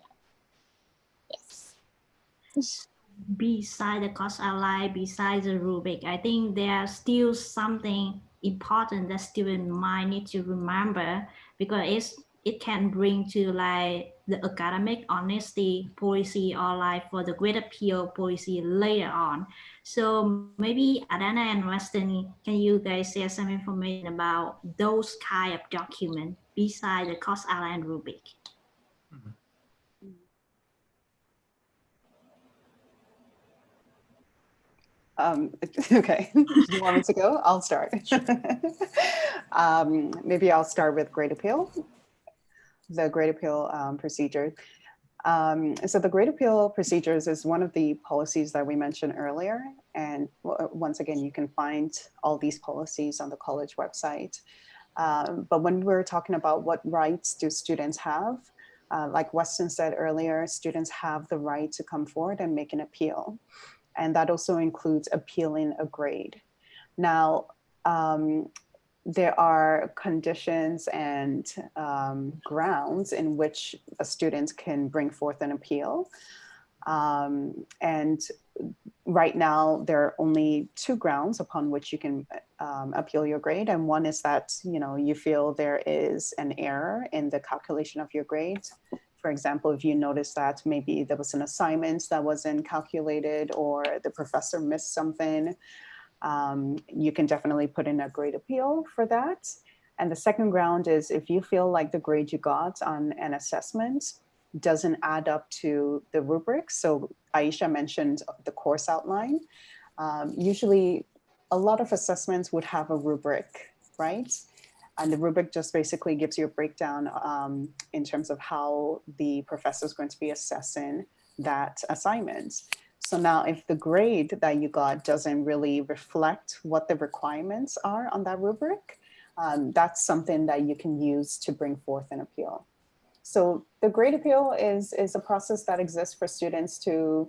Yes. Beside the course outline, beside the rubric, I think there's still something important that students might need to remember, because it can bring to like the academic honesty policy or like for the greater peer policy later on. So maybe Adana and Weston, can you guys share some information about those kind of documents beside the course outline rubric? Okay, you want me to go? I'll start. Maybe I'll start with grade appeal, the grade appeal procedure. So the grade appeal procedures is one of the policies that we mentioned earlier. And once again, you can find all these policies on the college website. But when we're talking about what rights do students have, like Weston said earlier, students have the right to come forward and make an appeal. And that also includes appealing a grade. Now, there are conditions and grounds in which a student can bring forth an appeal. And right now, there are only 2 grounds upon which you can appeal your grade. And one is that, you know, you feel there is an error in the calculation of your grade. For example, if you notice that maybe there was an assignment that wasn't calculated or the professor missed something, you can definitely put in a grade appeal for that. And the second ground is if you feel like the grade you got on an assessment doesn't add up to the rubric. So Aisha mentioned the course outline. Usually a lot of assessments would have a rubric, right? And the rubric just basically gives you a breakdown in terms of how the professor is going to be assessing that assignment. So now if the grade that you got doesn't really reflect what the requirements are on that rubric, that's something that you can use to bring forth an appeal. So the grade appeal is a process that exists for students to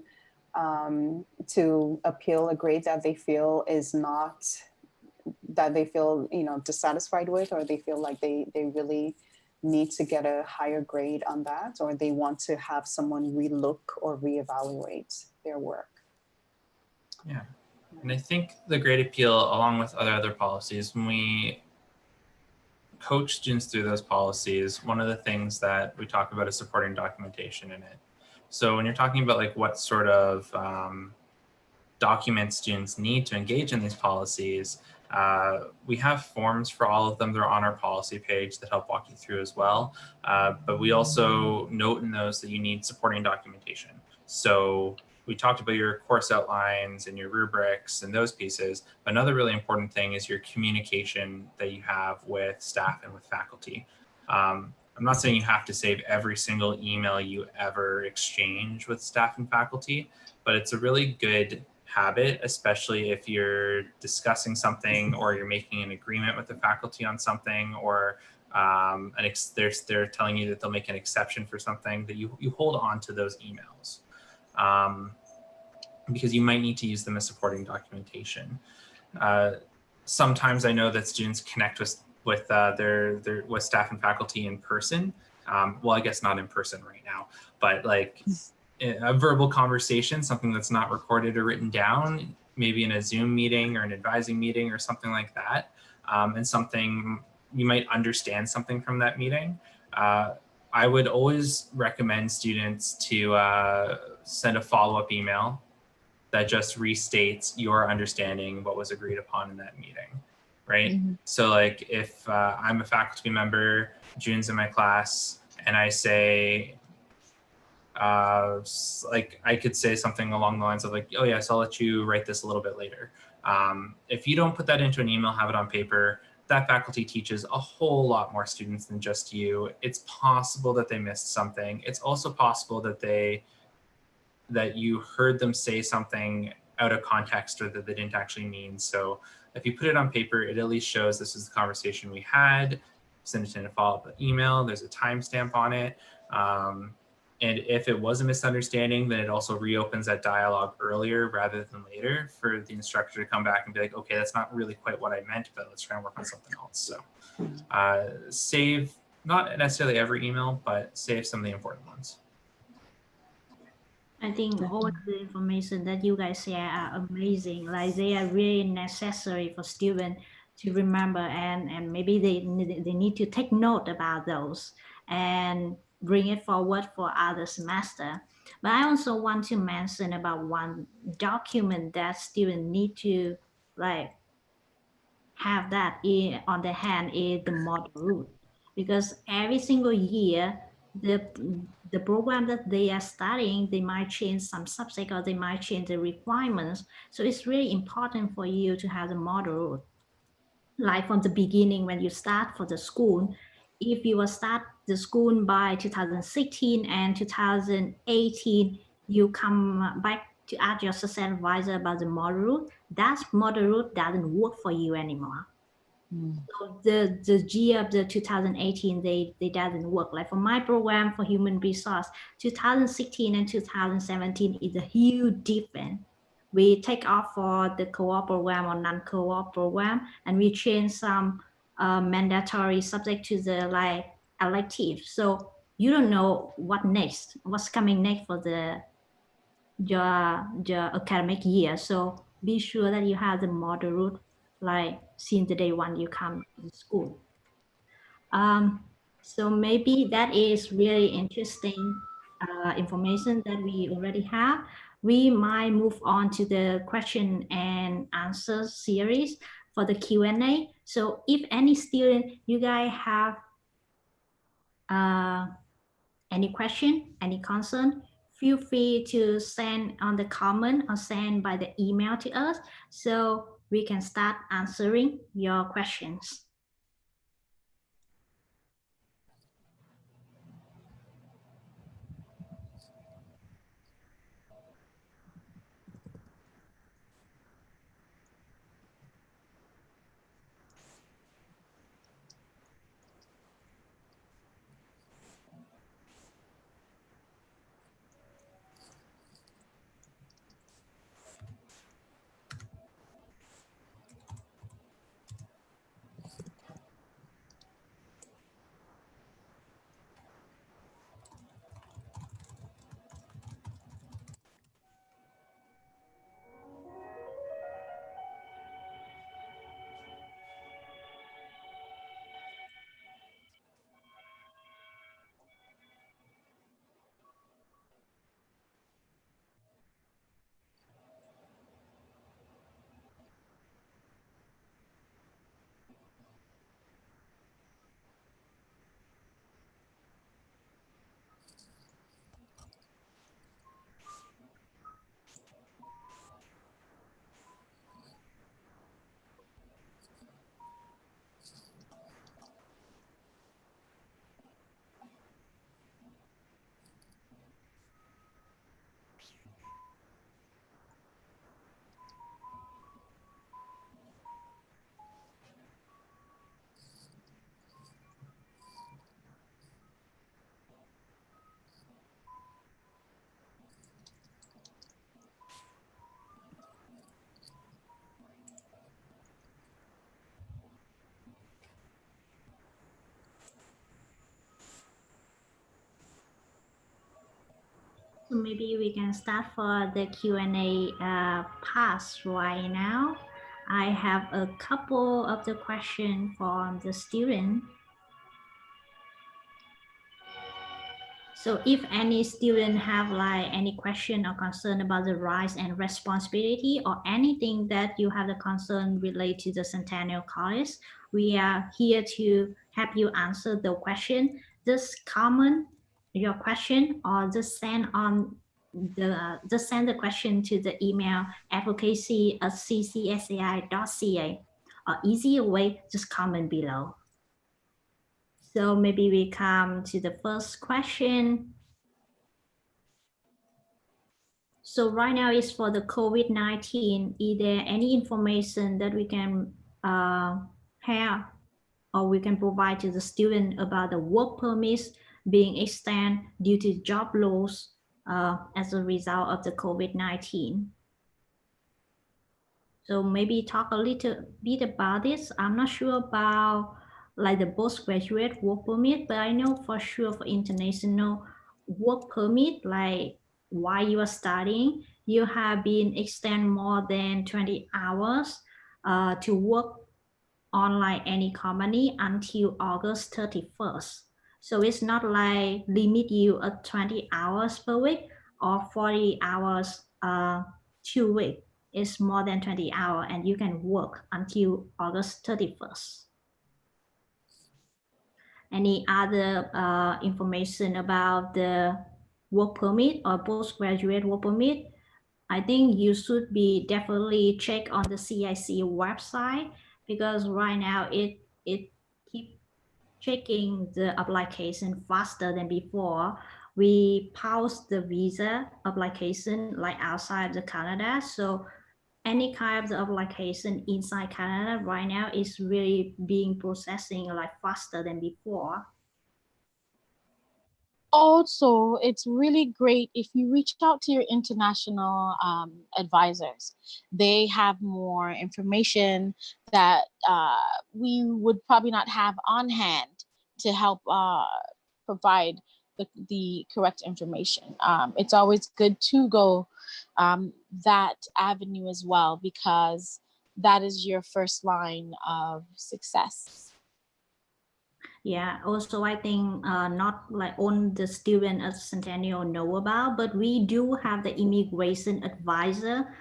appeal a grade that they feel is not, that they feel, you know, dissatisfied with, or they feel like they really need to get a higher grade on that, or they want to have someone relook or reevaluate their work. Yeah, and I think the grade appeal, along with other policies, when we coach students through those policies, one of the things that we talk about is supporting documentation in it. So when you're talking about like what sort of documents students need to engage in these policies, we have forms for all of them. They're on our policy page that help walk you through as well. But we also note in those that you need supporting documentation. So we talked about your course outlines and your rubrics and those pieces. But another really important thing is your communication that you have with staff and with faculty. I'm not saying you have to save every single email you ever exchange with staff and faculty, but it's a really good habit, especially if you're discussing something or you're making an agreement with the faculty on something, or they're telling you that they'll make an exception for something, that you hold on to those emails. Because you might need to use them as supporting documentation. Sometimes I know that students connect with staff and faculty in person. Well, I guess not in person right now, but like a verbal conversation, something that's not recorded or written down, maybe in a Zoom meeting or an advising meeting or something like that, and something you might understand something from that meeting. I would always recommend students to send a follow-up email that just restates your understanding what was agreed upon in that meeting, right? Mm-hmm. So like if I'm a faculty member, June's in my class, and I say, like I could say something along the lines of like, oh yes, I'll let you write this a little bit later. If you don't put that into an email, have it on paper, that faculty teaches a whole lot more students than just you. It's possible that they missed something. It's also possible that you heard them say something out of context or that they didn't actually mean. So if you put it on paper, it at least shows this is the conversation we had. send it in a follow-up email. There's a timestamp on it. And if it was a misunderstanding, then it also reopens that dialogue earlier rather than later for the instructor to come back and be like, okay, that's not really quite what I meant, but let's try and work on something else. So save, not necessarily every email, but save some of the important ones. I think all the information that you guys share are amazing. Like they are really necessary for students to remember, and maybe they need to take note about those and bring it forward for other semester. But I also want to mention about one document that students need to like have that on their hand is the model root, because every single year the program that they are studying, they might change some subject or they might change the requirements. So it's really important for you to have the model root. Like from the beginning when you start for the school, if you will start the school by 2016 and 2018, you come back to ask your success advisor about the model root, that model root doesn't work for you anymore. So the year of the 2018, they doesn't work. Like for my program for human resource, 2016 and 2017 is a huge difference. We take off for the co-op program or non-co-op program, and we change some mandatory subject to the like elective. So you don't know what next, what's coming next for your academic year. So be sure that you have the model root like since the day one you come to school. So maybe that is really interesting information that we already have. We might move on to the question and answer series for the Q&A. So if any student, you guys have any question, any concern, feel free to send on the comment or send by the email to us so we can start answering your questions. So maybe we can start for the Q&A pass right now. I have a couple of the questions from the student. So if any student have like any question or concern about the rights and responsibility or anything that you have the concern related to the Centennial College, we are here to help you answer the question. Just comment your question or just send the question to the email advocacy@ccsai.ca, or easier way, just comment below. So maybe we come to the first question. So right now is for the COVID-19. Is there any information that we can have or we can provide to the student about the work permits being extended due to job loss as a result of the COVID-19. So maybe talk a little bit about this. I'm not sure about like the postgraduate work permit, but I know for sure for international work permit, like while you are studying, you have been extended more than 20 hours to work on like any company until August 31st. So it's not like limit you at 20 hours per week or 40 hours 2 weeks. It's more than 20 hours and you can work until August 31st. Any other information about the work permit or postgraduate work permit? I think you should be definitely check on the CIC website, because right now it keep checking the application faster than before. We pause the visa application like outside the Canada, so any kind of the application inside Canada right now is really being processing like faster than before. Also, it's really great if you reach out to your international advisors. They have more information that we would probably not have on hand to help provide the correct information. It's always good to go that avenue as well, because that is your first line of success. Yeah, also I think not like all the student at Centennial know about, but we do have the immigration advisor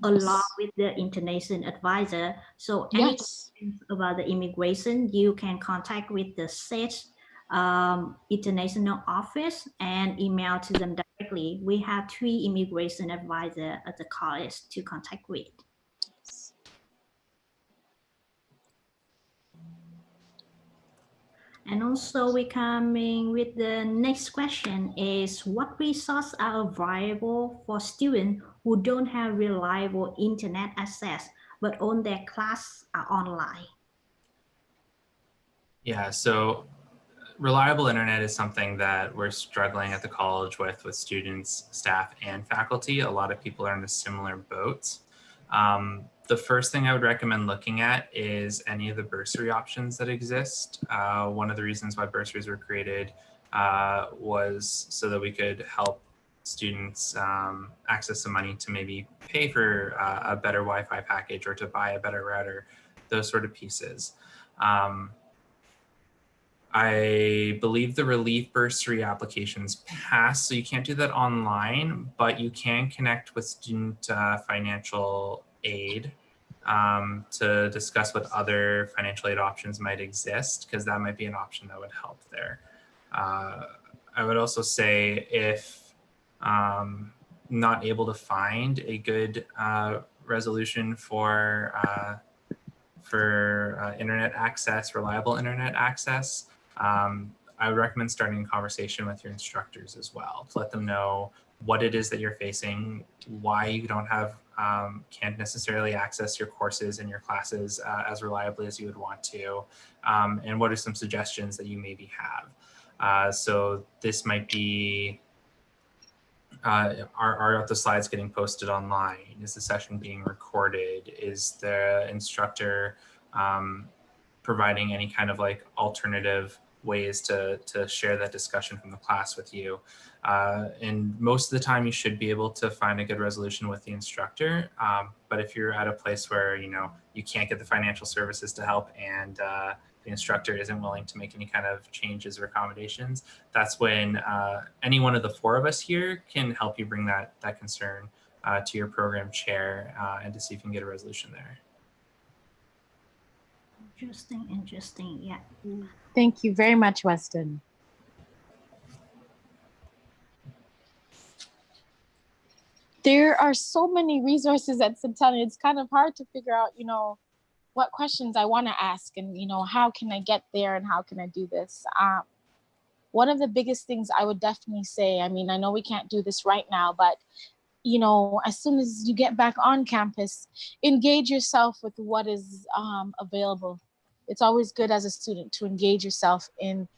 along with the international advisor. So any questions about the immigration, you can contact with the SAGE international office and email to them directly. We have 3 immigration advisors at the college to contact with. And also we're coming with the next question is, what resources are available for students who don't have reliable internet access, but all their classes are online? Yeah, so reliable internet is something that we're struggling at the college with students, staff, and faculty. A lot of people are in a similar boat. The first thing I would recommend looking at is any of the bursary options that exist. One of the reasons why bursaries were created was so that we could help students access some money to maybe pay for a better Wi-Fi package or to buy a better router, those sort of pieces. I believe the relief bursary applications pass, so you can't do that online, but you can connect with student financial aid to discuss what other financial aid options might exist, because that might be an option that would help there. I would also say if not able to find a good resolution for internet access, reliable internet access, I would recommend starting a conversation with your instructors as well to let them know what it is that you're facing, why you don't have, can't necessarily access your courses and your classes as reliably as you would want to, and what are some suggestions that you maybe have. So this might be, are the slides getting posted online? Is the session being recorded? Is the instructor providing any kind of like alternative ways to share that discussion from the class with you? And most of the time you should be able to find a good resolution with the instructor. But if you're at a place where, you know, you can't get the financial services to help and the instructor isn't willing to make any kind of changes or accommodations, that's when any one of the 4 of us here can help you bring that concern to your program chair and to see if you can get a resolution there. Interesting, yeah. Thank you very much, Weston. There are so many resources at Centennial. It's kind of hard to figure out, you know, what questions I want to ask and, you know, how can I get there and how can I do this? One of the biggest things I would definitely say, I mean, I know we can't do this right now, but, you know, as soon as you get back on campus, engage yourself with what is available it's always good as a student to engage yourself in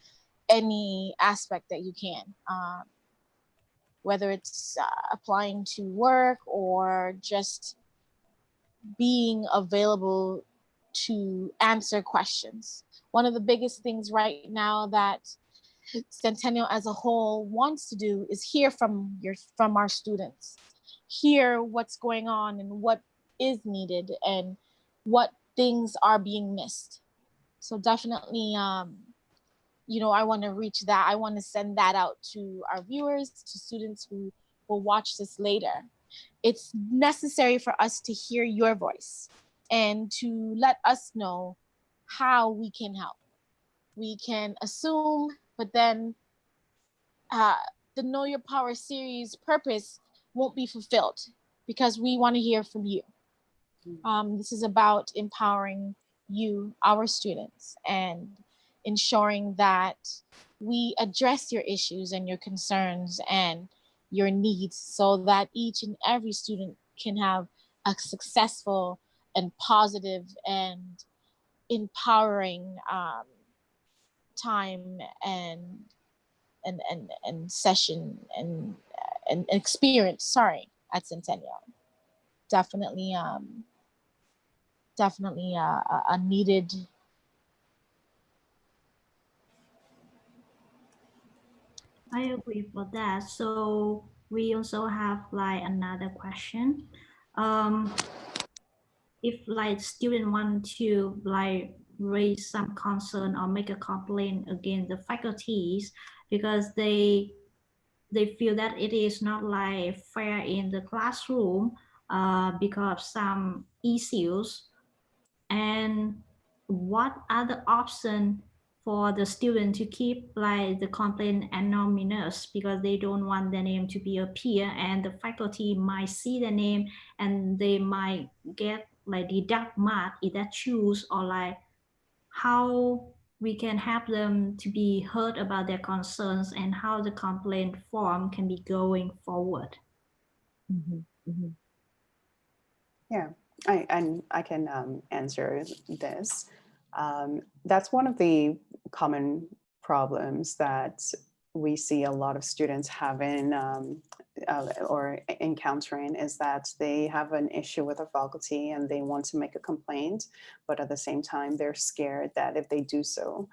any aspect that you can, whether it's applying to work or just being available to answer questions. One of the biggest things right now that Centennial as a whole wants to do is hear from our students, hear what's going on and what is needed and what things are being missed. So definitely, you know, I want to reach that. I want to send that out to our viewers, to students who will watch this later. It's necessary for us to hear your voice and to let us know how we can help. We can assume, but then the Know Your Power series purpose won't be fulfilled because we want to hear from you. This is about empowering you, our students, and ensuring that we address your issues and your concerns and your needs so that each and every student can have a successful and positive and empowering time and session and experience, sorry, at Centennial. Definitely definitely a needed. I agree for that. So we also have like another question. If like student want to like raise some concern or make a complaint against the faculties because they feel that it is not like fair in the classroom because of some issues, and what are the options for the student to keep like the complaint anonymous because they don't want their name to be appear, and the faculty might see the name and they might get like deduct mark if that choose, or like how we can help them to be heard about their concerns and how the complaint form can be going forward. Yeah, I can answer this. That's one of the common problems that we see a lot of students having or encountering, is that they have an issue with a faculty and they want to make a complaint, but at the same time they're scared that if they do so,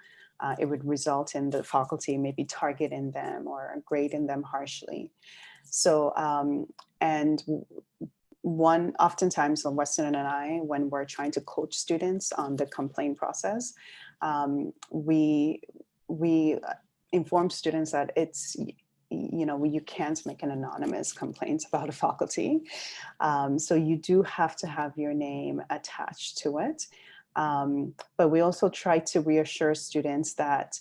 it would result in the faculty maybe targeting them or grading them harshly. So, and oftentimes on Weston and I, when we're trying to coach students on the complaint process, we inform students that it's, you know, you can't make an anonymous complaint about a faculty. So you do have to have your name attached to it. But we also try to reassure students that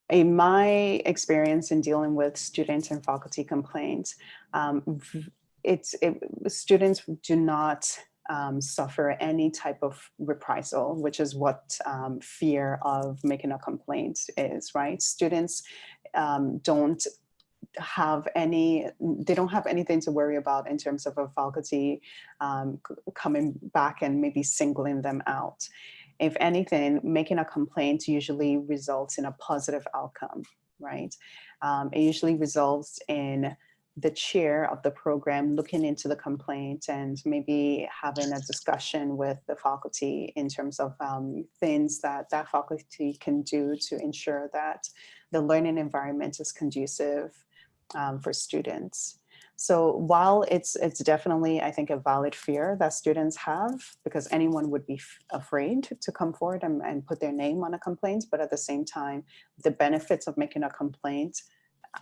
in my experience in dealing with student and faculty complaints, students do not suffer any type of reprisal, which is what fear of making a complaint is, right? Students don't have anything to worry about in terms of a faculty coming back and maybe singling them out. If anything, making a complaint usually results in a positive outcome, right? It usually results in the chair of the program looking into the complaint and maybe having a discussion with the faculty in terms of things that faculty can do to ensure that the learning environment is conducive for students. So while it's definitely, I think, a valid fear that students have, because anyone would be afraid to come forward and put their name on a complaint, but at the same time, the benefits of making a complaint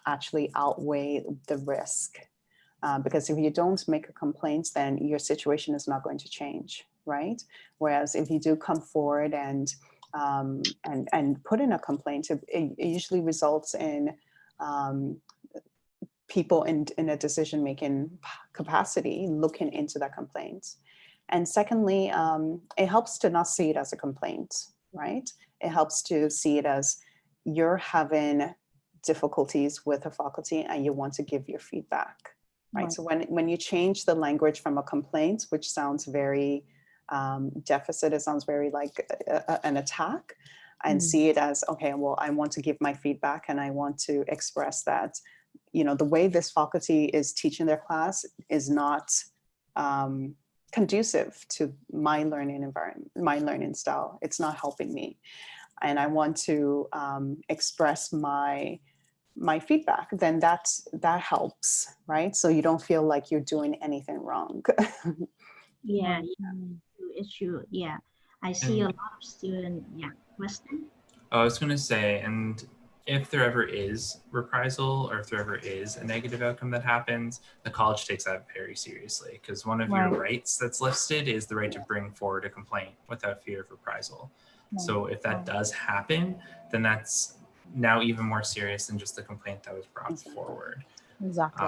actually outweigh the risk. Because if you don't make a complaint, then your situation is not going to change, right? Whereas if you do come forward and put in a complaint, it usually results in people in a decision-making capacity looking into that complaint. And secondly, it helps to not see it as a complaint, right? It helps to see it as you're having difficulties with a faculty and you want to give your feedback, right? So when you change the language from a complaint, which sounds very Deficit, it sounds very like an attack, and see it as, okay, well, I want to give my feedback and I want to express that, the way this faculty is teaching their class is not conducive to my learning environment, my learning style. It's not helping me. And I want to express my feedback, then that helps, right? So you don't feel like you're doing anything wrong. Yeah, it's true. Yeah, I see a lot of students. Yeah, Weston? I was going to say, and if there ever is reprisal, or if there ever is a negative outcome that happens, the college takes that very seriously, because one of your rights that's listed is the right to bring forward a complaint without fear of reprisal. So if that does happen, then that's now even more serious than just the complaint that was brought forward. Exactly.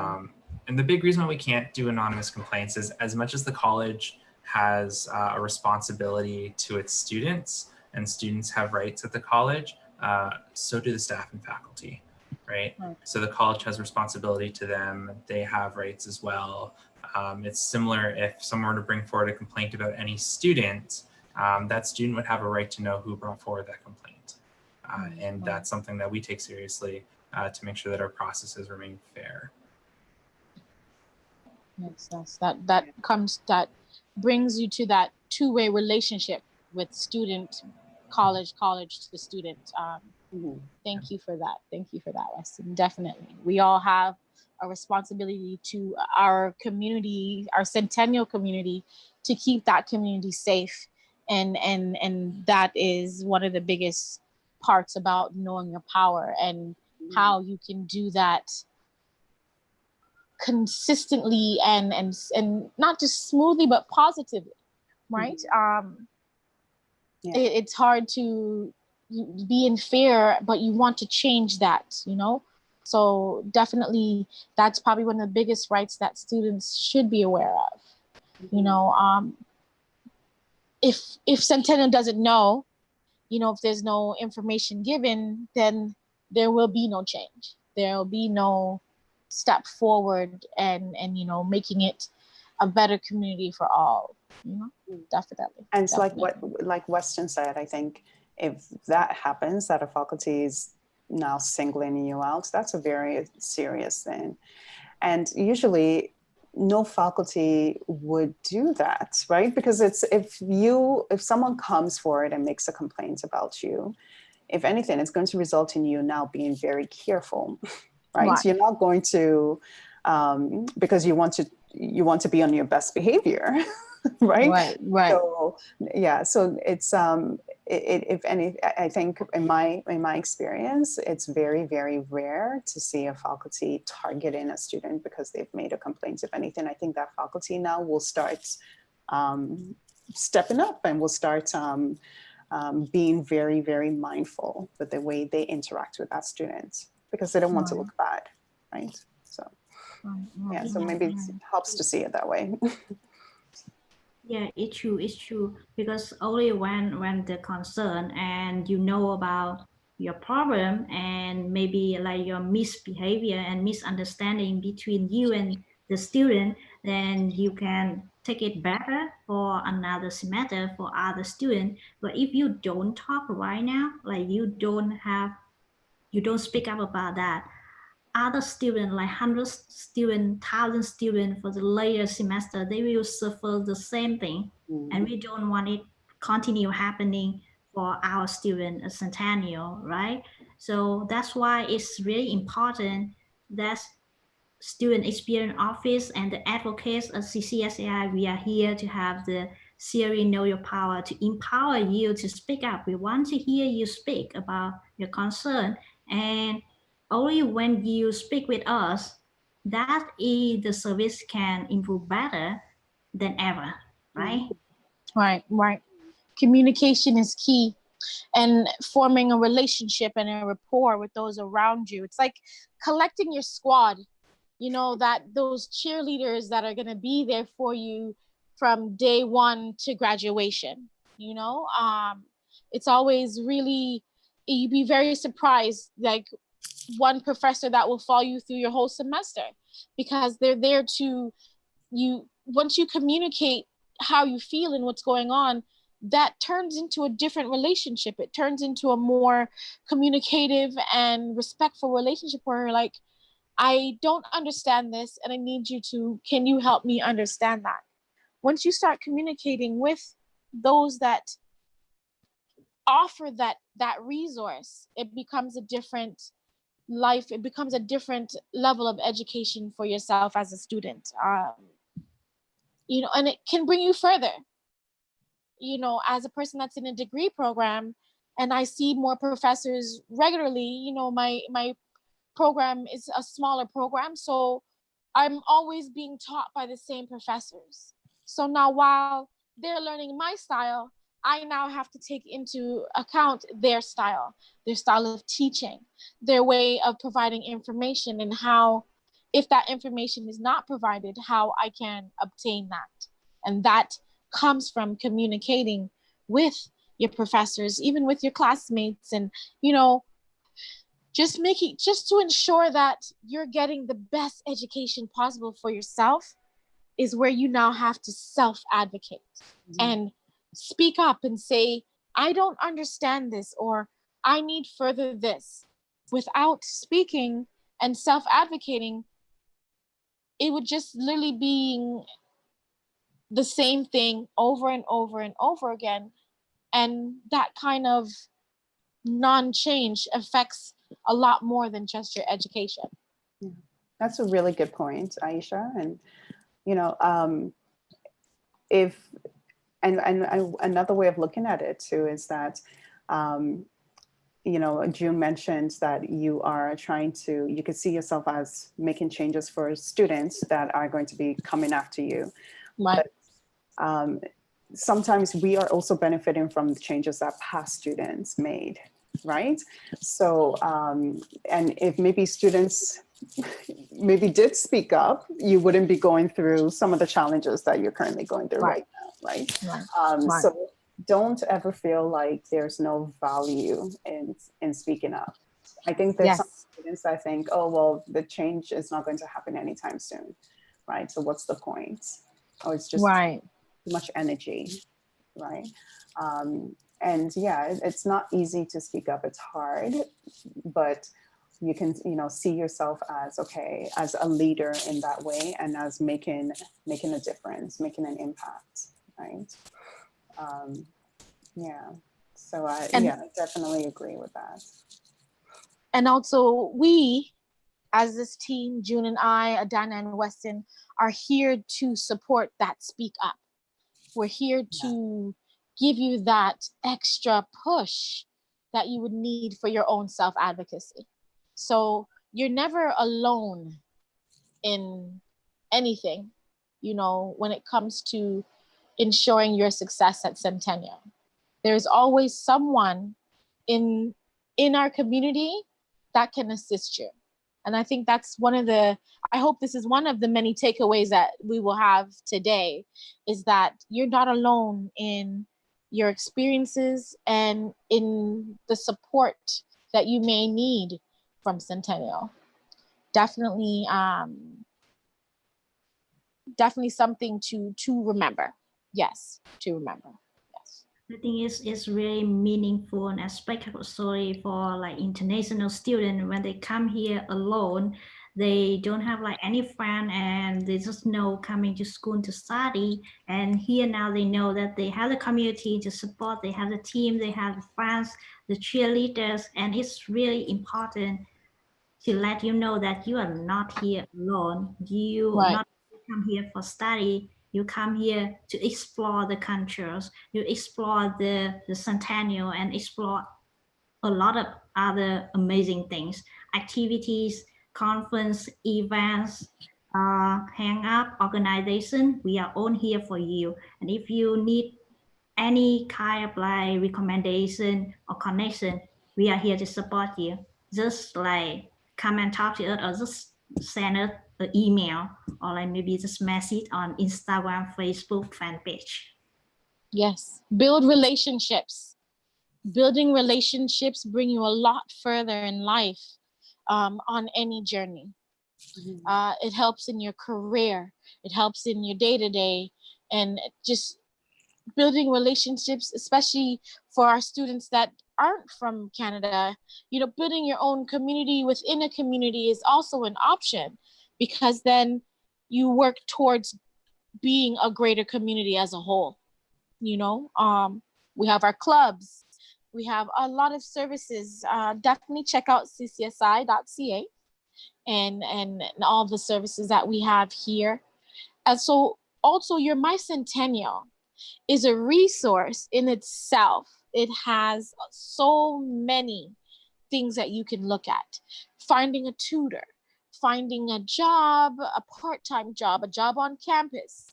And the big reason why we can't do anonymous complaints is, as much as the college has a responsibility to its students, and students have rights at the college, so do the staff and faculty, right? So the college has responsibility to them. They have rights as well. It's similar if someone were to bring forward a complaint about any student, that student would have a right to know who brought forward that complaint. And that's something that we take seriously to make sure that our processes remain fair. Makes sense. That brings you to that two-way relationship with student, college to the student. Thank you for that. Thank you for that, Weston. Definitely. We all have a responsibility to our community, our Centennial community, to keep that community safe. And that is one of the biggest parts about knowing your power, and how you can do that consistently and not just smoothly, but positively, right? It's hard to be in fear, but you want to change that, so definitely that's probably one of the biggest rights that students should be aware of. If Centennial doesn't know, if there's no information given, then there will be no change. There will be no step forward and making it a better community for all. Definitely. And it's like Weston said, I think if that happens, that a faculty is now singling you out, that's a very serious thing. And usually no faculty would do that, right? Because it's if someone comes forward and makes a complaint about you, if anything, it's going to result in you now being very careful, right? You're not going to, because you want to be on your best behavior, right? So yeah, so it's if any, I think in my experience, it's very, very rare to see a faculty targeting a student because they've made a complaint. If anything, I think that faculty now will start stepping up and will start being very, very mindful with the way they interact with that student, because they don't want to look bad, right? So yeah, so maybe it helps to see it that way. Yeah, it's true. Because only when the concern and about your problem and maybe like your misbehavior and misunderstanding between you and the student, then you can take it better for another semester for other students. But if you don't talk right now, like you don't speak up about that, other students, like hundreds students, thousands students for the later semester, they will suffer the same thing. And we don't want it continue happening for our student at Centennial, right? So that's why it's really important that Student Experience Office and the advocates at CCSAI, we are here to have the series Know Your Power, to empower you to speak up. We want to hear you speak about your concern. And only when you speak with us, that is the service can improve better than ever, right? Right. Communication is key, and forming a relationship and a rapport with those around you. It's like collecting your squad, that those cheerleaders that are going to be there for you from day one to graduation. It's always really, you'd be very surprised, like one professor that will follow you through your whole semester, because they're there to you. Once you communicate how you feel and what's going on, that turns into a different relationship. It turns into a more communicative and respectful relationship where like, I don't understand this and I need you to, can you help me understand that? Once you start communicating with those that offer that resource, it becomes a different life. It becomes a different level of education for yourself as a student. You know, and it can bring you further. You know, as a person that's in a degree program and I see more professors regularly, you know, my program is a smaller program, so I'm always being taught by the same professors. So now while they're learning my style, I now have to take into account their style of teaching, their way of providing information, and how, if that information is not provided, how I can obtain that. And that comes from communicating with your professors, even with your classmates, and, you know, just to ensure that you're getting the best education possible for yourself is where you now have to self-advocate and speak up and say, I don't understand this, or I need further this. Without speaking and self-advocating, it would just literally be the same thing over and over and over again. And that kind of non-change affects a lot more than just your education. Yeah. That's a really good point, Aisha. And, you know, another way of looking at it too is that, you know, June mentioned that you are trying to, you could see yourself as making changes for students that are going to be coming after you. Right. But, sometimes we are also benefiting from the changes that past students made, right? So, and if maybe students maybe did speak up, you wouldn't be going through some of the challenges that you're currently going through right now, right? Right. So don't ever feel like there's no value in speaking up. I think there's some students that think, oh, well, the change is not going to happen anytime soon, right? So what's the point? Oh, it's just too much energy, right? And yeah, it's not easy to speak up. It's hard, but you can, you know, see yourself as, okay, as a leader in that way and as making a difference, making an impact, right? Yeah, so I definitely agree with that. And also we, as this team, June and I, Adana and Weston, are here to support that speak up. We're here to give you that extra push that you would need for your own self-advocacy. So you're never alone in anything, you know, when it comes to ensuring your success at Centennial. There's always someone in our community that can assist you. And I think that's I hope this is one of the many takeaways that we will have today, is that you're not alone in your experiences and in the support that you may need from Centennial. Definitely something to remember. Yes, to remember. I think it's really meaningful and especially for like international students when they come here alone. They don't have like any friend and they just know coming to school to study. And here now they know that they have the community to support, they have the team, they have the friends, the cheerleaders, and it's really important to let you know that you are not here alone. You not come here for study. You come here to explore the cultures, you explore the Centennial and explore a lot of other amazing things, activities, conference, events, hang up, organization. We are all here for you. And if you need any kind of like recommendation or connection, we are here to support you. Just like come and talk to us or just send us an email or like maybe just message on Instagram, Facebook fan page. Yes, build relationships. Building relationships bring you a lot further in life, on any journey. It helps in your career. It helps in your day-to-day. and just building relationships, especially for our students that aren't from Canada. You know, building your own community within a community is also an option, because then you work towards being a greater community as a whole. You know, we have our clubs, we have a lot of services. Definitely check out CCSAI.ca and all the services that we have here. And so also your My Centennial is a resource in itself. It has so many things that you can look at. Finding a tutor, finding a job, a part-time job, a job on campus.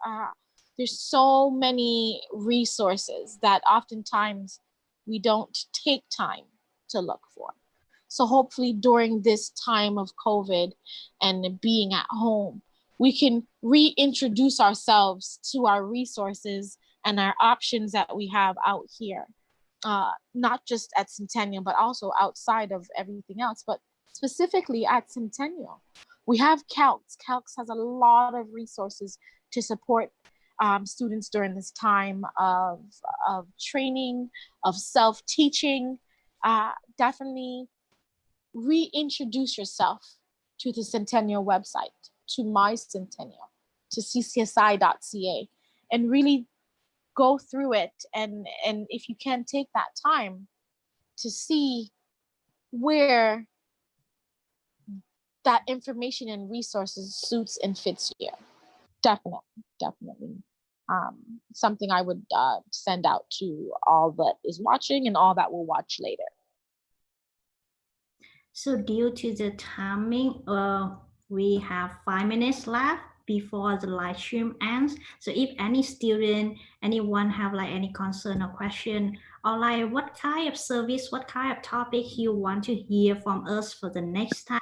There's so many resources that oftentimes we don't take time to look for. So hopefully during this time of COVID and being at home, we can reintroduce ourselves to our resources and our options that we have out here, not just at Centennial, but also outside of everything else, but specifically at Centennial. We have Calcs. Calcs has a lot of resources to support students during this time of training, of self-teaching. Definitely reintroduce yourself to the Centennial website, to My Centennial, to CCSI.ca, and really go through it. And if you can, take that time to see where that information and resources suits and fits you. Definitely. Something I would send out to all that is watching and all that will watch later. So due to the timing, we have 5 minutes left before the live stream ends. So if any student, anyone have like any concern or question, or like what kind of service, what kind of topic you want to hear from us for the next time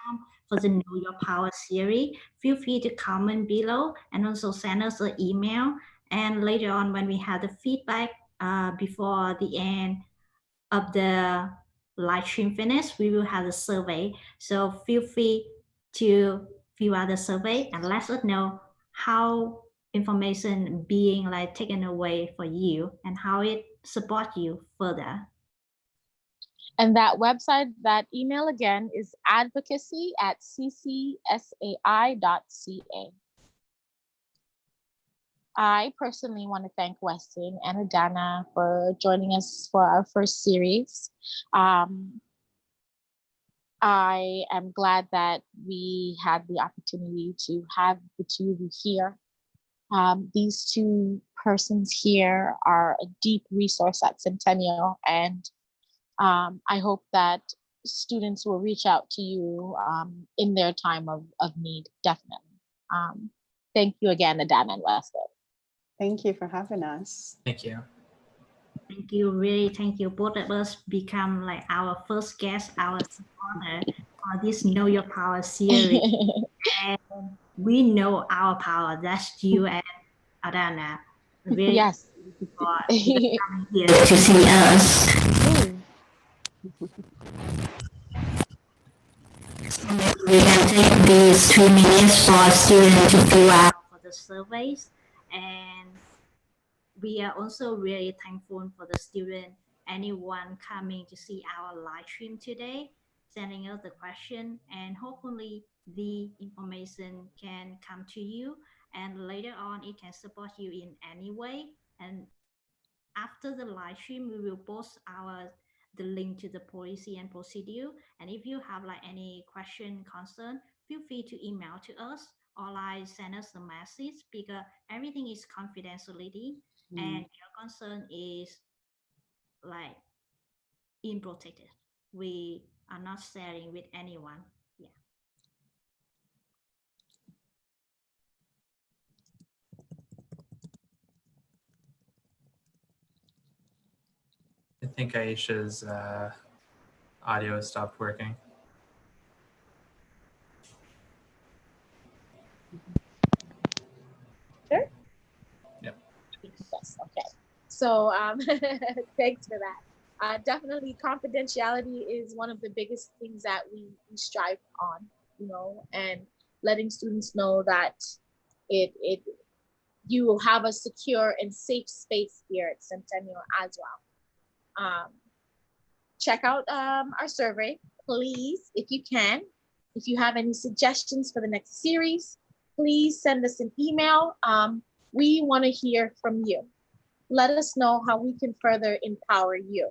for the Know Your Power series, feel free to comment below and also send us an email. And later on when we have the feedback before the end of the live stream finish, we will have a survey. So feel free to fill out the survey and let us know how information being like taken away for you and how it support you further. And that website, that email again is advocacy@ccsai.ca. I personally want to thank Weston and Adana for joining us for our first series. I am glad that we had the opportunity to have the two of you here. These two persons here are a deep resource at Centennial, and I hope that students will reach out to you in their time of need, definitely. Thank you again, Adana and Weston. Thank you for having us. Thank you. Thank you, really thank you. Both of us become like our first guest, our supporter for this Know Your Power series. And we know our power. That's you and Adana. Really Yes. for coming here to see us. We can take these 3 minutes for students to fill out for the surveys, and we are also really thankful for the student, anyone coming to see our live stream today, sending us the question, and hopefully the information can come to you and later on it can support you in any way. And after the live stream, we will post the link to the policy and procedure. And if you have like any question, concern, feel free to email to us or like send us a message, because everything is confidentiality and your concern is like in protected. We are not sharing with anyone. Yeah. I think Aisha's audio stopped working. Sure? Yep. Yes, okay. So thanks for that. Definitely confidentiality is one of the biggest things that we strive on, you know, and letting students know that you will have a secure and safe space here at Centennial as well. Check out our survey, please, if you can. If you have any suggestions for the next series, please send us an email. We want to hear from you. Let us know how we can further empower you.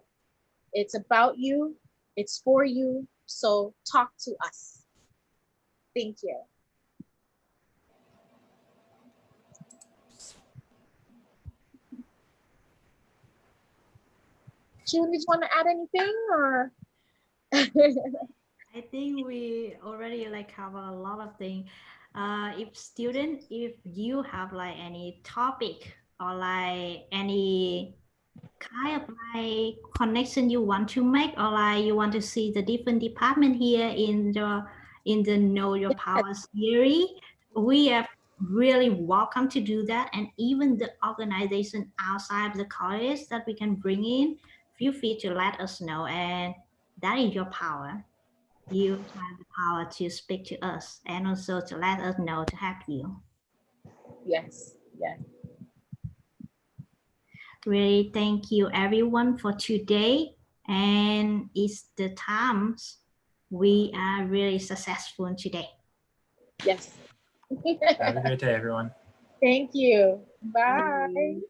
It's about you, it's for you, so talk to us. Thank you. June, did you want to add anything or? I think we already like cover a lot of things. If you have like any topic or like any kind of like connection you want to make, or like you want to see the different department here in the Know Your Power series, we are really welcome to do that. And even the organization outside the college that we can bring in, feel free to let us know. And that is your power. You have the power to speak to us and also to let us know to help you. Yes, yes. Really thank you everyone for today. And it's the times we are really successful today. Yes. Have a great day, everyone. Thank you. Bye.